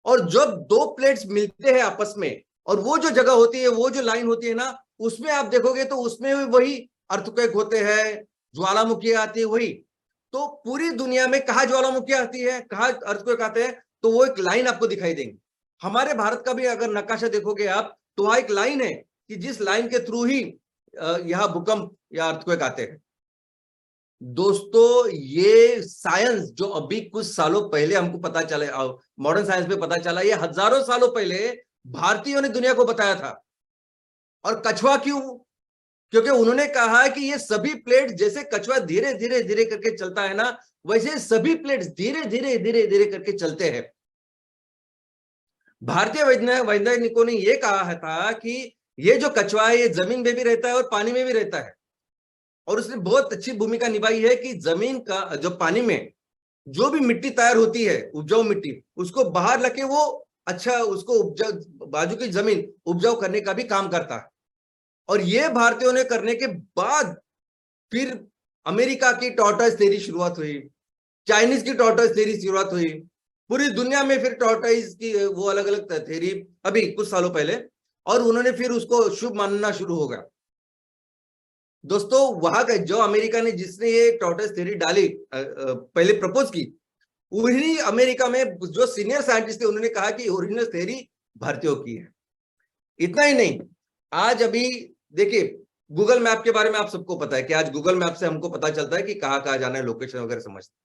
Speaker 1: और जब 2 प्लेट्स मिलते हैं आपस में, और वो जो जगह होती है, वो जो लाइन होती है ना, उसमें आप देखोगे तो उसमें वही अर्थक्वेक होते हैं, ज्वालामुखी आती है वही। तो पूरी दुनिया में कहाँ ज्वालामुखी आती है, कहाँ अर्थक्वेक आते हैं, तो वो एक लाइन आपको दिखाई देंगी। हमारे भारत का भी अगर नक्काशा देखोगे आप, तो वहां एक लाइन है कि जिस लाइन के थ्रू ही यहाँ भूकंप या अर्थक्वेक आते हैं। दोस्तों, ये साइंस जो अभी कुछ सालों पहले हमको पता चला, मॉडर्न साइंस में पता चला, ये हजारों सालों पहले भारतीयों ने दुनिया को बताया था। और कछुआ क्यों? क्योंकि उन्होंने कहा कि ये सभी प्लेट, जैसे कछुआ धीरे धीरे धीरे करके चलता है ना, वैसे सभी प्लेट्स धीरे धीरे धीरे धीरे करके चलते हैं। भारतीय वैज्ञानिकों ने यह कहा था कि ये जो कछुआ है ये जमीन में भी रहता है और पानी में भी रहता है, और उसने बहुत अच्छी भूमिका निभाई है कि जमीन का जो पानी में जो भी मिट्टी तैयार होती है, उपजाऊ मिट्टी, उसको बाहर लगे वो अच्छा उसको उपजाऊ बाजू की जमीन उपजाऊ करने का भी काम करता है। और ये भारतीयों ने करने के बाद फिर अमेरिका की टॉर्टोइज थ्योरी शुरुआत हुई, चाइनीज की टॉर्टोइज थ्योरी शुरुआत हुई, पूरी दुनिया में फिर टॉर्टोइज की वो अलग अलग थ्योरी अभी कुछ सालों पहले, और उन्होंने फिर उसको शुभ मानना शुरू हो गया। दोस्तों वहां का जो अमेरिका ने जिसने ये टॉर्टोइज थ्योरी डाली पहले प्रपोज की, वही अमेरिका में जो सीनियर साइंटिस्ट थे उन्होंने कहा कि ओरिजिनल थ्योरी भारतीयों की है। इतना ही नहीं, आज अभी देखिए गूगल मैप के बारे में आप सबको पता है कि आज गूगल मैप से हमको पता चलता है कि कहाँ कहाँ जाना है, लोकेशन वगैरह समझते हैं।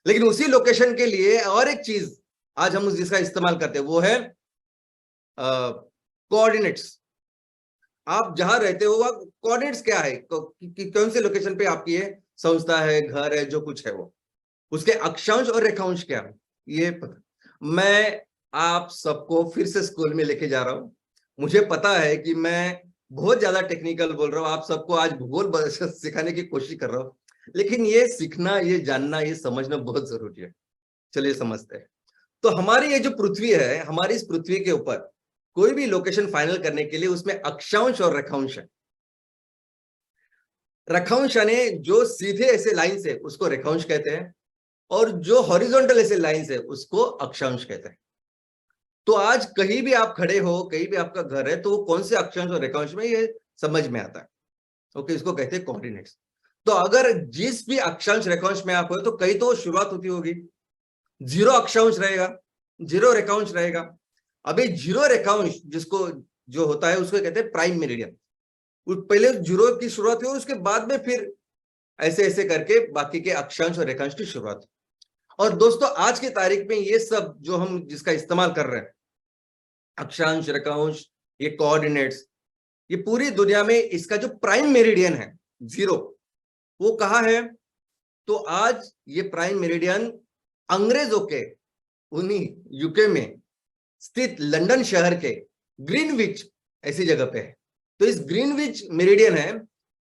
Speaker 1: लेकिन उसी लोकेशन के लिए और एक चीज आज हम जिसका इस्तेमाल करते हैं वो है कोऑर्डिनेट्स। आप जहां रहते हो वह कोऑर्डिनेट्स क्या है, कौन से लोकेशन पे आपकी है संस्था है, घर है, जो कुछ है वो, उसके अक्षांश और रेखांश क्या है ये पता। मैं आप सबको फिर से स्कूल में लेके जा रहा हूं। मुझे पता है कि मैं बहुत ज्यादा टेक्निकल बोल रहा हूँ, आप सबको आज भूगोल सिखाने की कोशिश कर रहा हूँ, लेकिन ये सीखना, ये जानना, ये समझना बहुत जरूरी है। चलिए समझते हैं। तो हमारी ये जो पृथ्वी है, हमारी इस पृथ्वी के ऊपर कोई भी लोकेशन फाइनल करने के लिए उसमें अक्षांश और रेखांश है। रेखांश यानी जो सीधे ऐसे लाइन है उसको रेखांश कहते हैं, और जो हॉरिजॉन्टल ऐसे लाइंस है उसको अक्षांश कहते हैं। तो आज कहीं भी आप खड़े हो, कहीं भी आपका घर है, तो वो कौन से अक्षांश और रेखांश में ये समझ में आता है। ओके, इसको कहते हैं कोऑर्डिनेट्स। तो अगर जिस भी अक्षांश रेखांश में आप हो तो कहीं तो शुरुआत होती होगी, जीरो अक्षांश रहेगा, जीरो रेखांश रहेगा। अभी जीरो रेखांश जिसको जो होता है उसको कहते हैं प्राइम मेरिडियन। पहले जीरो की शुरुआत हुई, उसके बाद में फिर ऐसे ऐसे करके बाकी के अक्षांश और रेखांश की शुरुआत। और दोस्तों आज की तारीख में ये सब जो हम जिसका इस्तेमाल कर रहे हैं, अक्षांश, रेखांश, ये कोऑर्डिनेट्स, ये पूरी दुनिया में इसका जो प्राइम मेरिडियन है जीरो, वो कहाँ है? तो आज ये प्राइम मेरिडियन अंग्रेजों के उन्हीं यूके में स्थित लंदन शहर के ग्रीनविच ऐसी जगह पे है। तो इस ग्रीनविच मेरिडियन है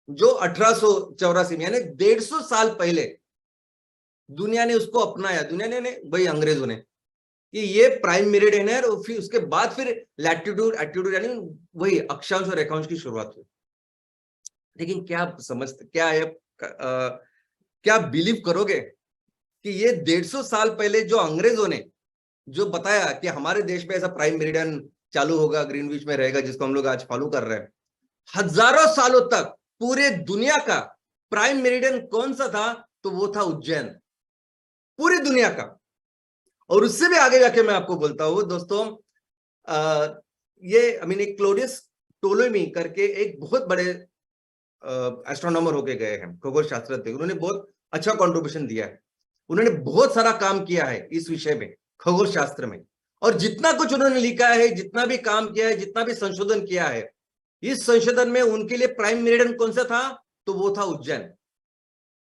Speaker 1: जो 1884 में यानी 150 साल पहले दुनिया ने उसको अपनाया। दुनिया ने भाई अंग्रेजों ने, कि ये प्राइम मेरिडियन है, और फिर उसके बाद फिर लैटिट्यूड एटीट्यूड यानी वही अक्षांश और रेखांश की शुरुआत हुई। लेकिन क्या आप समझते, क्या है क्या बिलीव करोगे कि ये 150 साल पहले जो अंग्रेजों ने जो बताया कि हमारे देश में ऐसा प्राइम मेरिडियन चालू होगा, ग्रीनविच में रहेगा, जिसको हम लोग आज फॉलो कर रहे हैं, हजारों सालों तक पूरे दुनिया का प्राइम मेरिडियन कौन सा था? तो वो था उज्जैन, पूरी दुनिया का। और उससे भी आगे जाके मैं आपको बोलता हूं दोस्तों, ये एक क्लोडियस टोलेमी करके एक बहुत बड़े एस्ट्रोनॉमर होके गए हैं, खगोल शास्त्रज्ञ। उन्होंने बहुत अच्छा कंट्रीब्यूशन दिया है, उन्होंने बहुत सारा काम किया है इस विषय में, खगोल शास्त्र में। और जितना कुछ उन्होंने लिखा है, जितना भी काम किया है, जितना भी संशोधन किया है, इस संशोधन में उनके लिए प्राइम मेरिडियन कौन सा था? तो वो था उज्जैन।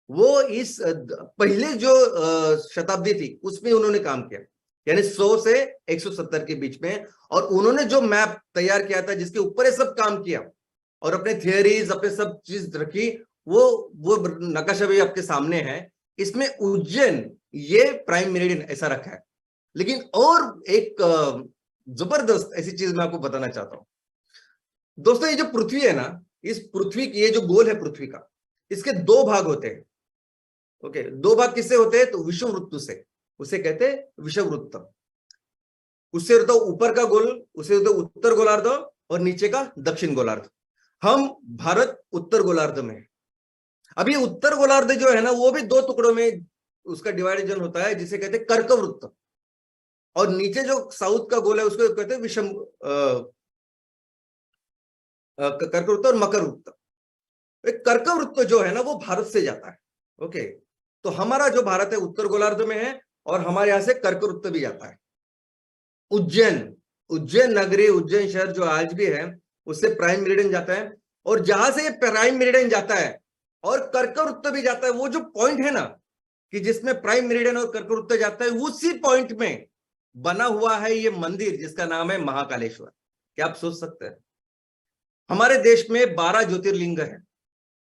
Speaker 1: वो इस पहले जो शताब्दी थी उसमें उन्होंने काम किया, यानी 100 से 170 के बीच में। और उन्होंने जो मैप तैयार किया था जिसके ऊपर ये सब काम किया और अपने थियरीज, अपने सब चीज रखी, वो नक्काशा भी आपके सामने है। इसमें उज्जैन ये प्राइम मेरिडियन ऐसा रखा है। लेकिन और एक जबरदस्त ऐसी चीज मैं आपको बताना चाहता हूं दोस्तों। ये जो पृथ्वी है ना, इस पृथ्वी की ये जो गोल है पृथ्वी का, इसके दो भाग होते हैं। ओके, दो भाग किससे होते हैं? तो विषुववृत्त से, उसे कहते हैं विषुववृत्त। उससे होता है ऊपर का गोल, उसे होता है उत्तर गोलार्ध, और नीचे का दक्षिण गोलार्ध। हम भारत उत्तर गोलार्ध में है। अभी उत्तर गोलार्ध जो है ना, वो भी दो टुकड़ों में उसका डिवाइडेशन होता है, जिसे कहते हैं कर्कवृत्त। और नीचे जो साउथ का गोल है उसको कहते हैं विषम कर्कवृत्त और मकर वृत्त। कर्कवृत्त जो है ना वो भारत से जाता है। ओके, तो हमारा जो भारत है उत्तर गोलार्ध में है, और हमारे यहां से कर्कवृत्त भी जाता है। उज्जैन, उज्जैन नगरी, उज्जैन शहर जो आज भी है, उससे प्राइम मेरिडियन जाता है। और जहां से ये प्राइम मेरिडियन जाता है और कर्कवृत्त भी जाता है, वो जो पॉइंट है ना कि जिसमें प्राइम मेरिडियन और कर्कवृत्त जाता है, उसी पॉइंट में बना हुआ है ये मंदिर जिसका नाम है महाकालेश्वर। क्या आप सोच सकते हैं? हमारे देश में 12 ज्योतिर्लिंग है,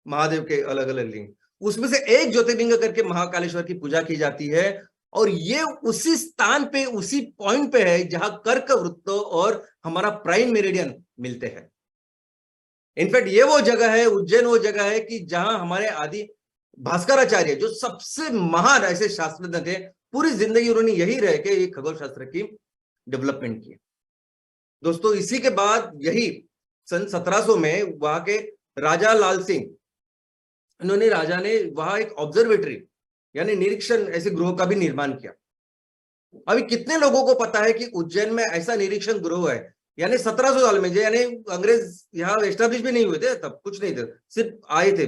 Speaker 1: महादेव के अलग अलग लिंग, उसमें से एक ज्योतिर्लिंग करके महाकालेश्वर की पूजा की जाती है। और ये उसी स्थान पे, उसी पॉइंट पे है जहां कर्क वृत्त और हमारा प्राइम मेरिडियन मिलते हैं। इनफैक्ट ये वो जगह है, उज्जैन वो जगह है कि जहां हमारे आदि भास्कराचार्य, जो सबसे महान ऐसे शास्त्रज्ञ थे, पूरी जिंदगी उन्होंने यही रह के खगोल शास्त्र की डेवलपमेंट की। दोस्तों इसी के बाद यही सन 1700 में वहां के राजा लाल सिंह, इन्होंने, राजा ने वहां एक ऑब्जर्वेटरी यानी निरीक्षण ऐसे गृह का भी निर्माण किया। अभी कितने लोगों को पता है कि उज्जैन में ऐसा निरीक्षण गृह है? यानी 1700 साल में, यानी अंग्रेज यहाँ एस्टेब्लिश भी नहीं हुए थे, तब कुछ नहीं थे, सिर्फ आए थे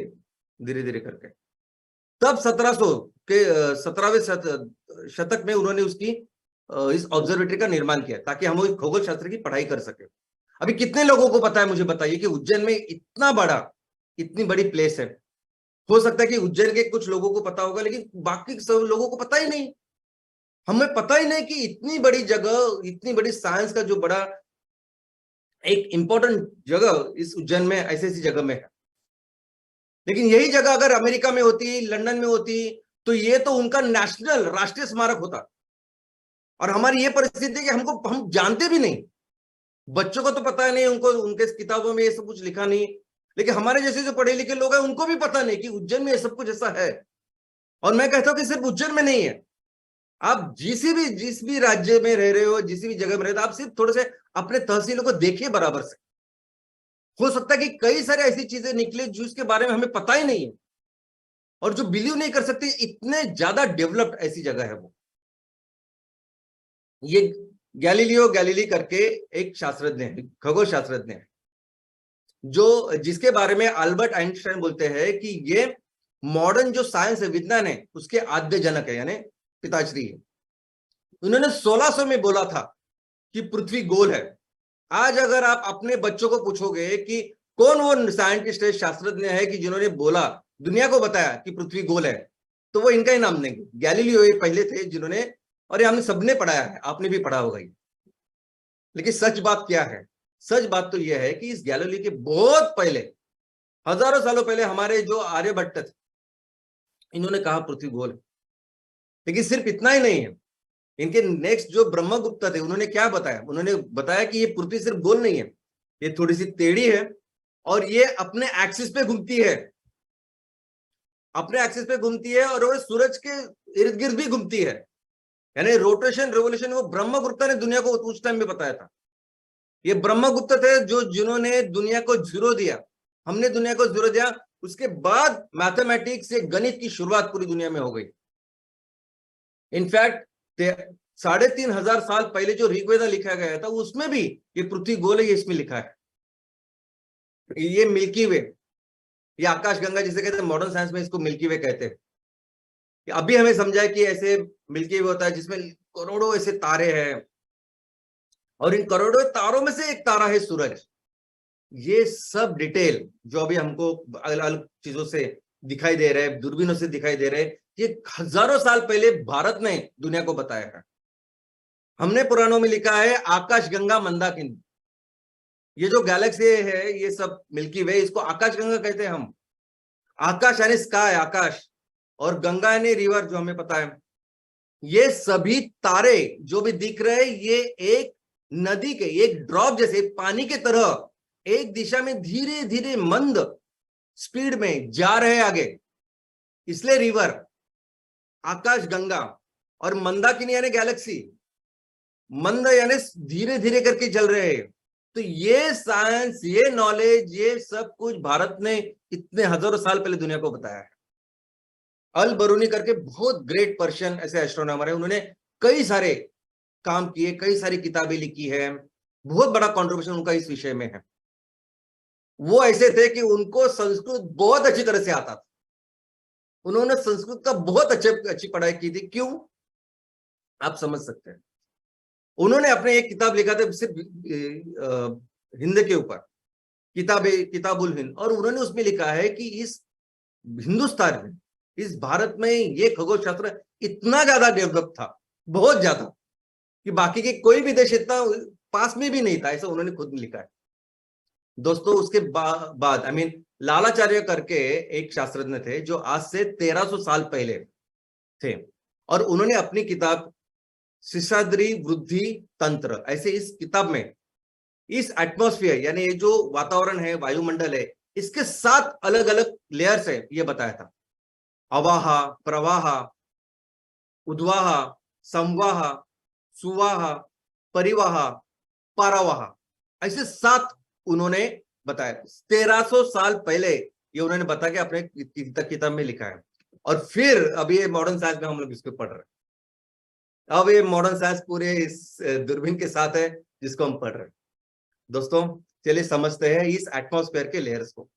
Speaker 1: धीरे धीरे करके। तब 1700 के 17वें शतक में उन्होंने उसकी इस ऑब्जर्वेटरी का निर्माण किया ताकि हम खगोल शास्त्र की पढ़ाई कर सके। अभी कितने लोगों को पता है, मुझे बताइए, कि उज्जैन में इतना बड़ा, इतनी बड़ी प्लेस है। हो सकता है कि उज्जैन के कुछ लोगों को पता होगा, लेकिन बाकी सब लोगों को पता ही नहीं। हमें पता ही नहीं कि इतनी बड़ी जगह, इतनी बड़ी साइंस का जो बड़ा एक इंपॉर्टेंट जगह इस उज्जैन में, ऐसी ऐसी जगह में है। लेकिन यही जगह अगर अमेरिका में होती, लंदन में होती, तो ये तो उनका नेशनल, राष्ट्रीय स्मारक होता। और हमारी ये परिस्थिति है कि हम जानते भी नहीं, बच्चों को तो पता नहीं, उनको उनके किताबों में ये सब कुछ लिखा नहीं, लेकिन हमारे जैसे जो पढ़े लिखे लोग हैं उनको भी पता नहीं कि उज्जैन में ये सब कुछ ऐसा है। और मैं कहता हूं कि सिर्फ उज्जैन में नहीं है, आप जिस भी राज्य में रह रहे हो, जिस भी जगह में रहते हो, आप सिर्फ थोड़े से अपने तहसीलों को देखिए बराबर से। हो सकता है कि कई सारे ऐसी चीजें निकले जिसके बारे में हमें पता ही नहीं है, और जो बिलीव नहीं कर सकते, इतने ज्यादा डेवलप्ड ऐसी जगह है वो। ये गैलीलियो गैलीली करके एक शास्त्रज्ञ है, खगोल शास्त्रज्ञ है, जो जिसके बारे में अल्बर्ट आइंस्टाइन बोलते हैं कि ये मॉडर्न जो साइंस है, विज्ञान है, उसके आद्य जनक है, यानी पिताश्री है। उन्होंने 1600 में बोला था कि पृथ्वी गोल है। आज अगर आप अपने बच्चों को पूछोगे कि कौन वो साइंटिस्ट है, शास्त्रज्ञ है कि जिन्होंने बोला, दुनिया को बताया कि पृथ्वी गोल है, तो वो इनका ही नाम देंगे। गैलीलियो ये पहले थे जिन्होंने, और ये हमने सबने पढ़ाया है, आपने भी पढ़ा होगा। लेकिन सच बात क्या है? सच बात तो यह है कि इस गैलीलियो के बहुत पहले, हजारों सालों पहले, हमारे जो आर्यभट्ट थे, इन्होंने कहा पृथ्वी गोल है। लेकिन सिर्फ इतना ही नहीं है, इनके नेक्स्ट जो ब्रह्मगुप्त थे, उन्होंने क्या बताया? उन्होंने बताया कि ये पृथ्वी सिर्फ गोल नहीं है, ये थोड़ी सी टेढ़ी है, और ये अपने एक्सिस पे घूमती है, अपने एक्सिस पे घूमती है, और वो सूरज के इर्द गिर्द भी घूमती है। यानी रोटेशन रेवोल्यूशन वो ब्रह्मगुप्त ने दुनिया को उस टाइम में बताया था। ये ब्रह्मगुप्त थे जो जिन्होंने दुनिया को जीरो दिया, हमने दुनिया को जीरो दिया, उसके बाद मैथमेटिक्स से गणित की शुरुआत पूरी दुनिया में हो गई। इनफैक्ट 3500 साल पहले जो ऋग्वेद लिखा गया था, उसमें भी ये पृथ्वी गोल है, ये इसमें लिखा है। ये मिल्की वे, ये आकाश गंगा जिसे कहते हैं, मॉडर्न साइंस में इसको मिल्की वे कहते हैं। अभी हमें समझा कि ऐसे मिल्की वे होता है जिसमें करोड़ों ऐसे तारे हैं, और इन करोड़ों तारों में से एक तारा है सूरज। ये सब डिटेल जो अभी हमको अलग अलग चीजों से दिखाई दे रहे हैं, दूरबीनों से दिखाई दे रहे हैं, ये हजारों साल पहले भारत ने दुनिया को बताया है। हमने पुराणों में लिखा है आकाश गंगा मंदाकिनी। ये जो गैलेक्सी है, ये सब मिल्की वे, इसको आकाश गंगा कहते हैं हम। आकाश यानी स्काई, आकाश, और गंगा यानी रिवर, जो हमें पता है। ये सभी तारे जो भी दिख रहे हैं, ये एक नदी के एक ड्रॉप जैसे, पानी के तरह एक दिशा में धीरे धीरे मंद स्पीड में जा रहे हैं आगे, इसलिए रिवर, आकाश गंगा। और मंदाकिनी यानी गैलेक्सी, मंद यानी धीरे धीरे करके चल रहे हैं। तो ये साइंस, ये नॉलेज, ये सब कुछ भारत ने इतने हजारों साल पहले दुनिया को बताया है। अल बरूनी करके बहुत ग्रेट पर्शियन ऐसे एस्ट्रोनॉमर है, उन्होंने कई सारे काम किए, कई सारी किताबें लिखी है, बहुत बड़ा कंट्रीब्यूशन उनका इस विषय में है। वो ऐसे थे कि उनको संस्कृत बहुत अच्छी तरह से आता था, उन्होंने संस्कृत का बहुत अच्छी पढ़ाई की थी। क्यों? आप समझ सकते हैं। उन्होंने अपने एक किताब लिखा था सिर्फ हिंद के ऊपर, किताबुल हिंद, और उन्होंने उसमें लिखा है कि इस हिंदुस्तान में, इस भारत में ये खगोल शास्त्र इतना ज्यादा डेवलप था, बहुत ज्यादा, कि बाकी के कोई भी देश इतना पास में भी नहीं था, ऐसा उन्होंने खुद लिखा है। दोस्तों उसके बाद लालाचार्य करके एक शास्त्रज्ञ थे जो आज से 1300 साल पहले थे, और उन्होंने अपनी किताब शिशाद्री वृद्धि तंत्र, ऐसे इस किताब में इस एटमॉस्फेयर यानी ये जो वातावरण है, वायुमंडल है, इसके 7 अलग अलग लेयर्स है ये बताया था। अवाह, प्रवाह, उद्वाह, संवाह, सुवाह, परिवाह, पारावाह, ऐसे 7 उन्होंने बताया। 1300 साल पहले ये उन्होंने बताया कि अपने किताब में लिखा है। और फिर अभी ये मॉडर्न साइंस में हम लोग इसको पढ़ रहे हैं। अब ये मॉडर्न साइंस पूरे इस दूरबीन के साथ है जिसको हम पढ़ रहे हैं। दोस्तों चलिए समझते हैं इस एटमॉस्फेयर के लेयर्स को।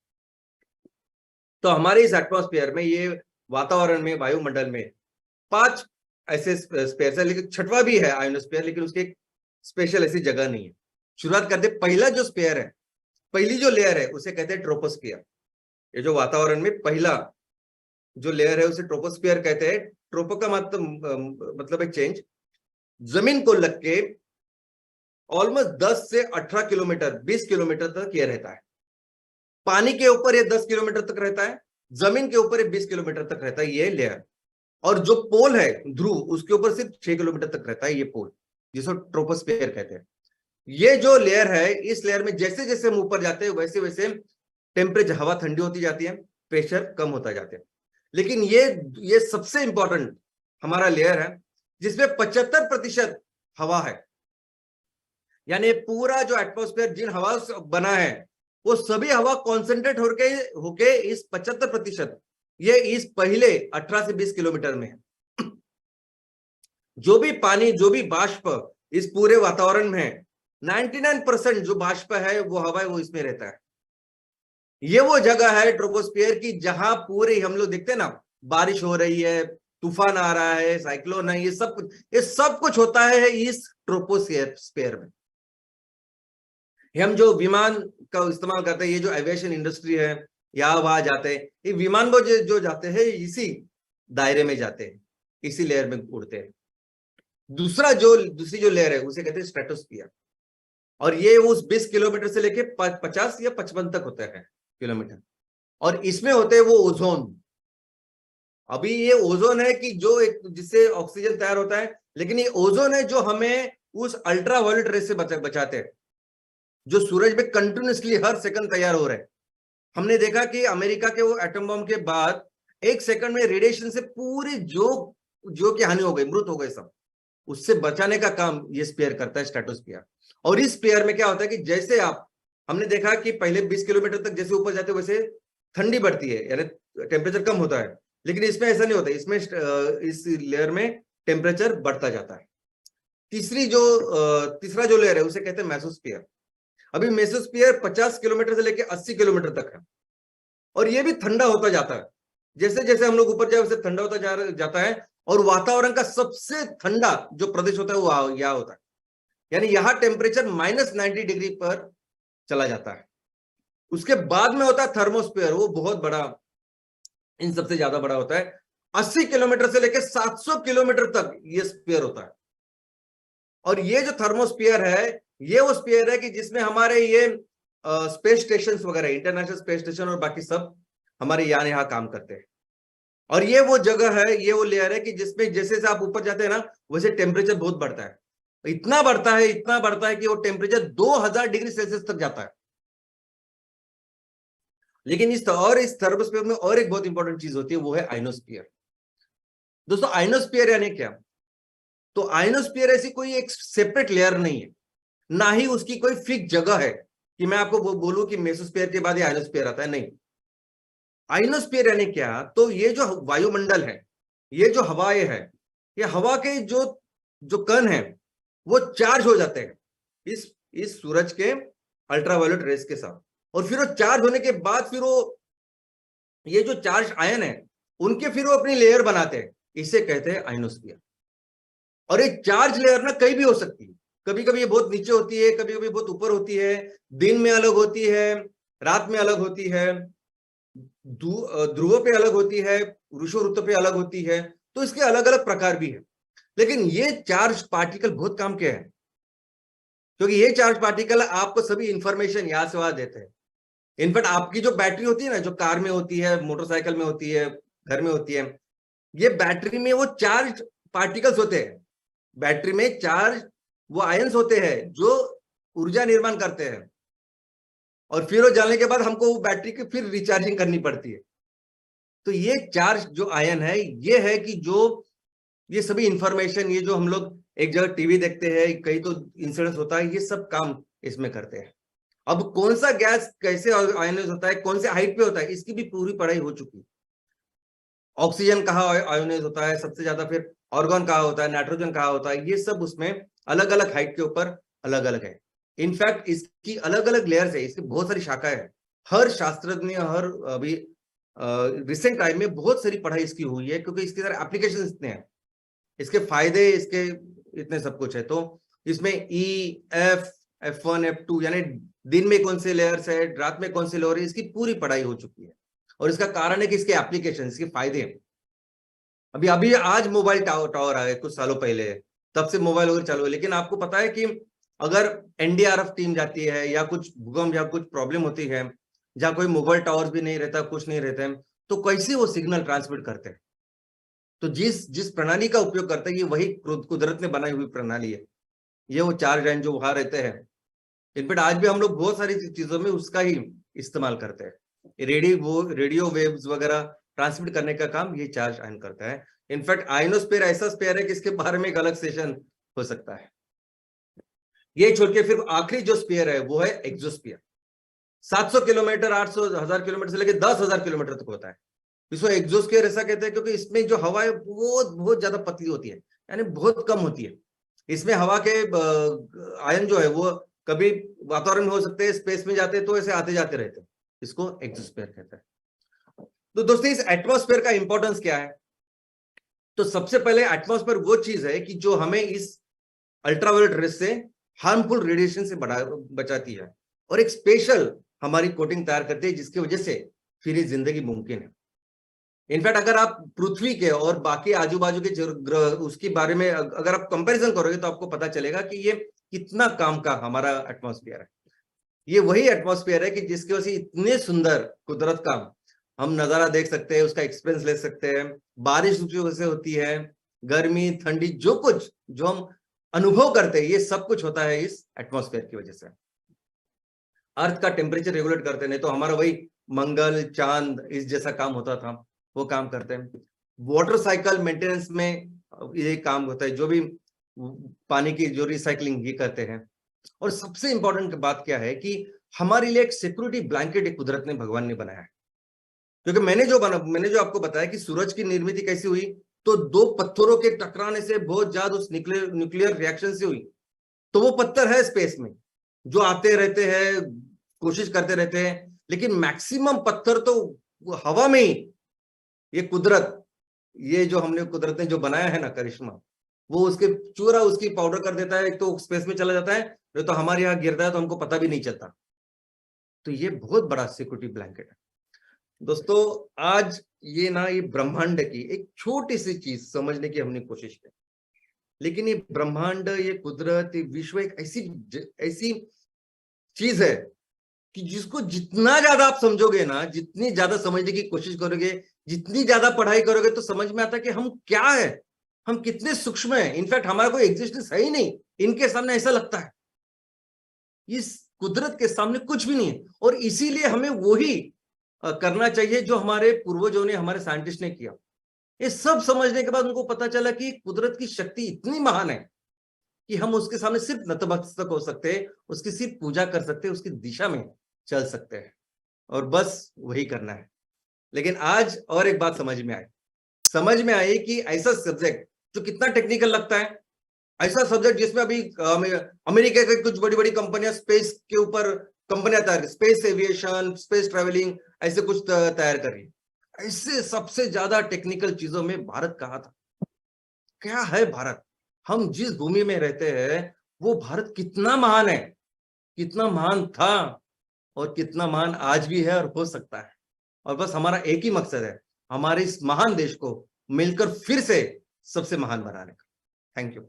Speaker 1: तो हमारे इस एटमॉस्फेयर में, ये वातावरण में, वायुमंडल में 5 ऐसे स्पेयर है, लेकिन छठवां भी है आयोनोस्फेयर, लेकिन उसकी एक स्पेशल ऐसी जगह नहीं है। शुरुआत करते, पहला जो स्पेयर है, पहली जो लेयर है उसे कहते हैं ट्रोपोस्फियर। ये जो वातावरण में पहला जो लेयर है उसे ट्रोपोस्फियर कहते हैं। ट्रोपो का मतलब है चेंज, जमीन को लग के ऑलमोस्ट 10 से 18 किलोमीटर, 20 किलोमीटर तक ये रहता है। पानी के ऊपर ये 10 किलोमीटर तक रहता है, जमीन के ऊपर ये 20 किलोमीटर तक रहता है ये लेयर। और जो पोल है ध्रुव, उसके ऊपर सिर्फ 6 किलोमीटर तक रहता है ये पोल, जिसको ट्रोपोस्फियर कहते हैं। ये जो लेयर है, इस लेयर में जैसे जैसे हम ऊपर जाते हैं वैसे वैसे टेम्परेचर, हवा ठंडी होती जाती है, प्रेशर कम होता जाता है। लेकिन ये सबसे इंपॉर्टेंट हमारा लेयर है जिसमें 75% हवा है। यानी पूरा जो एटमॉस्फेयर जिन हवा से बना है वो सभी हवा कॉन्सेंट्रेट होके इस 75% ये इस पहले 18 से 20 किलोमीटर में है। जो भी पानी, जो भी बाष्प इस पूरे वातावरण में है, 99% जो बाष्प है वो हवा है, वो इसमें रहता है। ये वो जगह है ट्रोपोस्फियर की जहां पूरे हम लोग देखते हैं ना, बारिश हो रही है, तूफान आ रहा है, साइक्लोन है, ये सब कुछ होता है इस ट्रोपोस्फियर में। हम जो विमान का इस्तेमाल करते हैं, ये जो एविएशन इंडस्ट्री है, यहाँ वहां जाते हैं, ये विमान वो जो जाते हैं इसी दायरे में जाते हैं, इसी लेयर में उड़ते हैं। दूसरी जो लेयर है उसे कहते हैं स्ट्रेटोस्फियर, और ये उस 20 किलोमीटर से लेके 50 या 55 तक होता है किलोमीटर। और इसमें होते हैं वो ओजोन। अभी ये ओजोन है कि जो एक जिससे ऑक्सीजन तैयार होता है, लेकिन ये ओजोन है जो हमें उस अल्ट्रावायलेट रेस से बचाते हैं, जो सूरज में कंटिन्यूसली हर सेकंड तैयार हो रहे हैं। हमने देखा कि अमेरिका के वो एटम बम के बाद 1 सेकंड में रेडिएशन से पूरी जो की हानि हो गई, मृत हो गए सब, उससे बचाने का काम ये स्पेयर करता है, स्ट्रेटोस्फियर। और इस स्पेयर में क्या होता है कि जैसे हमने देखा कि पहले 20 किलोमीटर तक जैसे ऊपर जाते वैसे ठंडी बढ़ती है, यानी टेम्परेचर कम होता है, लेकिन इसमें ऐसा नहीं होता। इसमें इस लेयर में टेम्परेचर बढ़ता जाता है। तीसरा जो लेयर है उसे कहते हैं मेसोस्फियर। अभी मेसोस्फियर 50 किलोमीटर से लेकर 80 किलोमीटर तक है, और ये भी ठंडा होता जाता है। जैसे जैसे हम लोग ऊपर जाए वैसे ठंडा होता जाता है। और वातावरण का सबसे ठंडा जो प्रदेश होता है वो यहाँ होता है, यानी यहाँ टेम्परेचर -90 डिग्री पर चला जाता है। उसके बाद में होता है थर्मोस्फियर, वो बहुत बड़ा, इन सबसे ज्यादा बड़ा होता है। 80 किलोमीटर से लेकर 700 किलोमीटर तक ये स्फीयर होता है। और ये जो थर्मोस्फियर है, ये वो स्फीयर है कि जिसमें हमारे ये स्पेस स्टेशन वगैरह, इंटरनेशनल स्पेस स्टेशन और बाकी सब हमारे यहाँ काम करते हैं। और ये वो जगह है, ये वो लेयर है कि जिसमें जैसे जैसे आप ऊपर जाते हैं ना, वैसे टेम्परेचर बहुत बढ़ता है। इतना बढ़ता है कि वो टेम्परेचर 2000 डिग्री सेल्सियस तक जाता है। लेकिन इस थर्मोस्फीयर में और एक बहुत इंपॉर्टेंट चीज होती है, वो है आइनोस्फीयर। दोस्तों आइनोस्फीयर यानी क्या? तो आइनोस्फीयर ऐसी कोई एक सेपरेट लेयर नहीं है, ना ही उसकी कोई फिक्स जगह है कि मैं आपको बोलूं कि मेसोस्फीयर के बाद ये आइनोस्फीयर आता है, नहीं। आइनोस्फीयर यानी क्या? तो ये जो वायुमंडल है, ये जो हवाएं है, ये हवा के जो कण है वो चार्ज हो जाते हैं इस सूरज के अल्ट्रावायलेट रेस के साथ। और फिर वो चार्ज होने के बाद फिर वो ये जो चार्ज आयन है उनके फिर वो अपनी लेयर बनाते हैं, इसे कहते हैं आइनोस्फीयर। और ये चार्ज लेयर ना कहीं भी हो सकती है, कभी कभी ये बहुत नीचे होती है, कभी कभी बहुत ऊपर होती है, दिन में अलग होती है, रात में अलग होती है, ध्रुवों पे अलग होती है, वृषो ऋतु पे अलग होती है। तो इसके अलग अलग प्रकार भी है। लेकिन ये चार्ज पार्टिकल बहुत काम के हैं। क्योंकि ये चार्ज पार्टिकल आपको सभी इंफॉर्मेशन यहाँ से वहां देते हैं। इनफैक्ट आपकी जो बैटरी होती है ना, जो कार में होती है, मोटरसाइकिल में होती है, घर में होती है, ये बैटरी में वो चार्ज पार्टिकल्स होते हैं। बैटरी में चार्ज वो आयंस होते हैं जो ऊर्जा निर्माण करते हैं, और फिर वो जलने के बाद हमको वो बैटरी की फिर रिचार्जिंग करनी पड़ती है। तो ये चार्ज जो आयन है, ये है कि जो ये सभी इंफॉर्मेशन, ये जो हम लोग एक जगह टीवी देखते हैं, कहीं तो इंसिडेंस होता है, ये सब काम इसमें करते हैं। अब कौन सा गैस कैसे आयोनाइज होता है, कौन से हाइट पे होता है, इसकी भी पूरी पढ़ाई हो चुकी है। ऑक्सीजन कहाँ आयोनाइज होता है सबसे ज्यादा, फिर ऑर्गन कहाँ होता है, नाइट्रोजन कहाँ होता है, ये सब उसमें अलग अलग हाइट के ऊपर अलग अलग है। इनफैक्ट इसकी अलग अलग लेयर्स है, इसकी बहुत सारी शाखाएं है। हर शास्त्रज्ञ, हर अभी रिसेंट टाइम में बहुत सारी पढ़ाई इसकी हुई है, क्योंकि इसके सारे एप्लीकेशन इतने हैं, इसके फायदे, इसके इतने सब कुछ है। तो इसमें F1, F2 यानी दिन में कौन से लेयर्स है, रात में कौन से लेयर है, इसकी पूरी पढ़ाई हो चुकी है। और इसका कारण है कि इसके एप्लीकेशन, इसके फायदे हैं। अभी अभी आज मोबाइल टावर आए कुछ सालों पहले, तब से मोबाइल वगैरह चालू है। लेकिन आपको पता है कि अगर एनडीआरएफ टीम जाती है, या कुछ भूकंप या कुछ प्रॉब्लम होती है, जहां कोई मोबाइल टावर भी नहीं रहता, कुछ नहीं रहता है, तो कैसे वो सिग्नल ट्रांसमिट करते हैं? तो जिस प्रणाली का उपयोग करते हैं, ये वही कुदरत ने बनाई हुई प्रणाली है। ये वो चार्ज लाइन जो वहां रहते हैं, इनफैक्ट आज भी हम लोग बहुत सारी चीजों में उसका ही इस्तेमाल करते हैं। रेडियो वेव्स वगैरह ट्रांसमिट करने का काम ये चार्ज आयन करता है। इनफैक्ट आयनोस्फीयर ऐसा स्फीयर है कि इसके बारे में एक अलग सेशन हो सकता है। ये छोड़ के फिर आखिरी जो स्फीयर है वो है एक्सोस्फीयर। 700 किलोमीटर, 800, 1000 किलोमीटर से लेकर 10,000 किलोमीटर तक होता है। इसको एक्सोस्फीयर ऐसा कहते हैं क्योंकि इसमें जो हवा है बहुत बहुत ज्यादा पतली होती है, यानी बहुत कम होती है। इसमें हवा के आयन जो है वो कभी वातावरण में हो सकते हैं, स्पेस में जाते हैं, तो ऐसे आते जाते रहते हैं। इसको एक्सोस्फीयर कहते हैं। तो दोस्तों, इस एटमॉस्फेयर का इंपॉर्टेंस क्या है? तो सबसे पहले एटमॉस्फेयर वो चीज है कि जो हमें इस अल्ट्रावायलेट रेस से, हार्मफुल रेडिएशन से बचाती है, और एक स्पेशल हमारी कोटिंग तैयार करती है, जिसकी वजह से फिर ये जिंदगी मुमकिन है। इनफैक्ट अगर आप पृथ्वी के और बाकी आजू बाजू के ग्रह उसके बारे में अगर आप कंपैरिजन करोगे, तो आपको पता चलेगा कि ये कितना काम का हमारा एटमॉस्फेयर है। ये वही एटमॉस्फेयर है कि जिसकी वजह से इतने सुंदर कुदरत का हम नजारा देख सकते हैं, उसका एक्सपीरियंस ले सकते हैं। बारिश उसकी वजह से होती है, गर्मी, ठंडी, जो कुछ जो हम अनुभव करते हैं, ये सब कुछ होता है इस एटमॉस्फेयर की वजह से। अर्थ का टेम्परेचर रेगुलेट करते, नहीं तो हमारा वही मंगल, चांद इस जैसा काम होता था, वो काम करते हैं। वाटर साइकिल मेंटेनेंस में ये काम होता है, जो भी पानी की जो रिसाइकलिंग ये करते हैं। और सबसे इंपॉर्टेंट बात क्या है कि हमारे लिए एक सिक्योरिटी ब्लैंकेट एक कुदरत ने, भगवान ने बनाया है। क्योंकि मैंने जो आपको बताया कि सूरज की निर्मित कैसी हुई, तो दो पत्थरों के टकराने से बहुत ज्यादा उस न्यूक्लियर रिएक्शन से हुई। तो वो पत्थर है स्पेस में जो आते रहते हैं, कोशिश करते रहते हैं, लेकिन मैक्सिमम पत्थर तो हवा में ही ये कुदरत, ये जो हमने कुदरत ने जो बनाया है ना करिश्मा, वो उसके चूरा उसकी पाउडर कर देता है। एक तो स्पेस में चला जाता है, नहीं तो हमारे यहाँ गिरता है तो हमको पता भी नहीं चलता। तो ये बहुत बड़ा सिक्योरिटी ब्लैंकेट है। दोस्तों, आज ये ब्रह्मांड की एक छोटी सी चीज समझने की हमने कोशिश की, लेकिन ये ब्रह्मांड, ये कुदरत, ये विश्व एक ऐसी चीज है कि जिसको जितना ज्यादा आप समझोगे ना, जितनी ज्यादा समझने की कोशिश करोगे, जितनी ज्यादा पढ़ाई करोगे, तो समझ में आता है कि हम क्या है, हम कितने सूक्ष्म हैं। इनफैक्ट हमारा कोई एग्जिस्टेंस है ही नहीं, इनके सामने ऐसा लगता है। इस कुदरत के सामने कुछ भी नहीं है, और इसीलिए हमें वही करना चाहिए जो हमारे पूर्वजों ने, हमारे साइंटिस्ट ने किया। ये सब समझने के बाद उनको पता चला कि कुदरत की शक्ति इतनी महान है कि हम उसके सामने सिर्फ नतमस्तक हो सकते हैं, उसकी सिर्फ पूजा कर सकते हैं, उसकी दिशा में चल सकते हैं, और बस वही करना है। लेकिन आज और एक बात समझ में आई कि ऐसा सब्जेक्ट जो कितना टेक्निकल लगता है, ऐसा सब्जेक्ट जिसमें अभी अमेरिका की कुछ बड़ी बड़ी कंपनियां स्पेस के ऊपर कंपनियां तैयार, स्पेस एविएशन, स्पेस ट्रेवलिंग, ऐसे कुछ तैयार कर रही है। ऐसे सबसे ज्यादा टेक्निकल चीजों में भारत कहाँ था? क्या है भारत? हम जिस भूमि में रहते हैं वो भारत कितना महान है, कितना महान था, और कितना महान आज भी है और हो सकता है। और बस हमारा एक ही मकसद है, हमारे इस महान देश को मिलकर फिर से सबसे महान बनाने का। Thank you.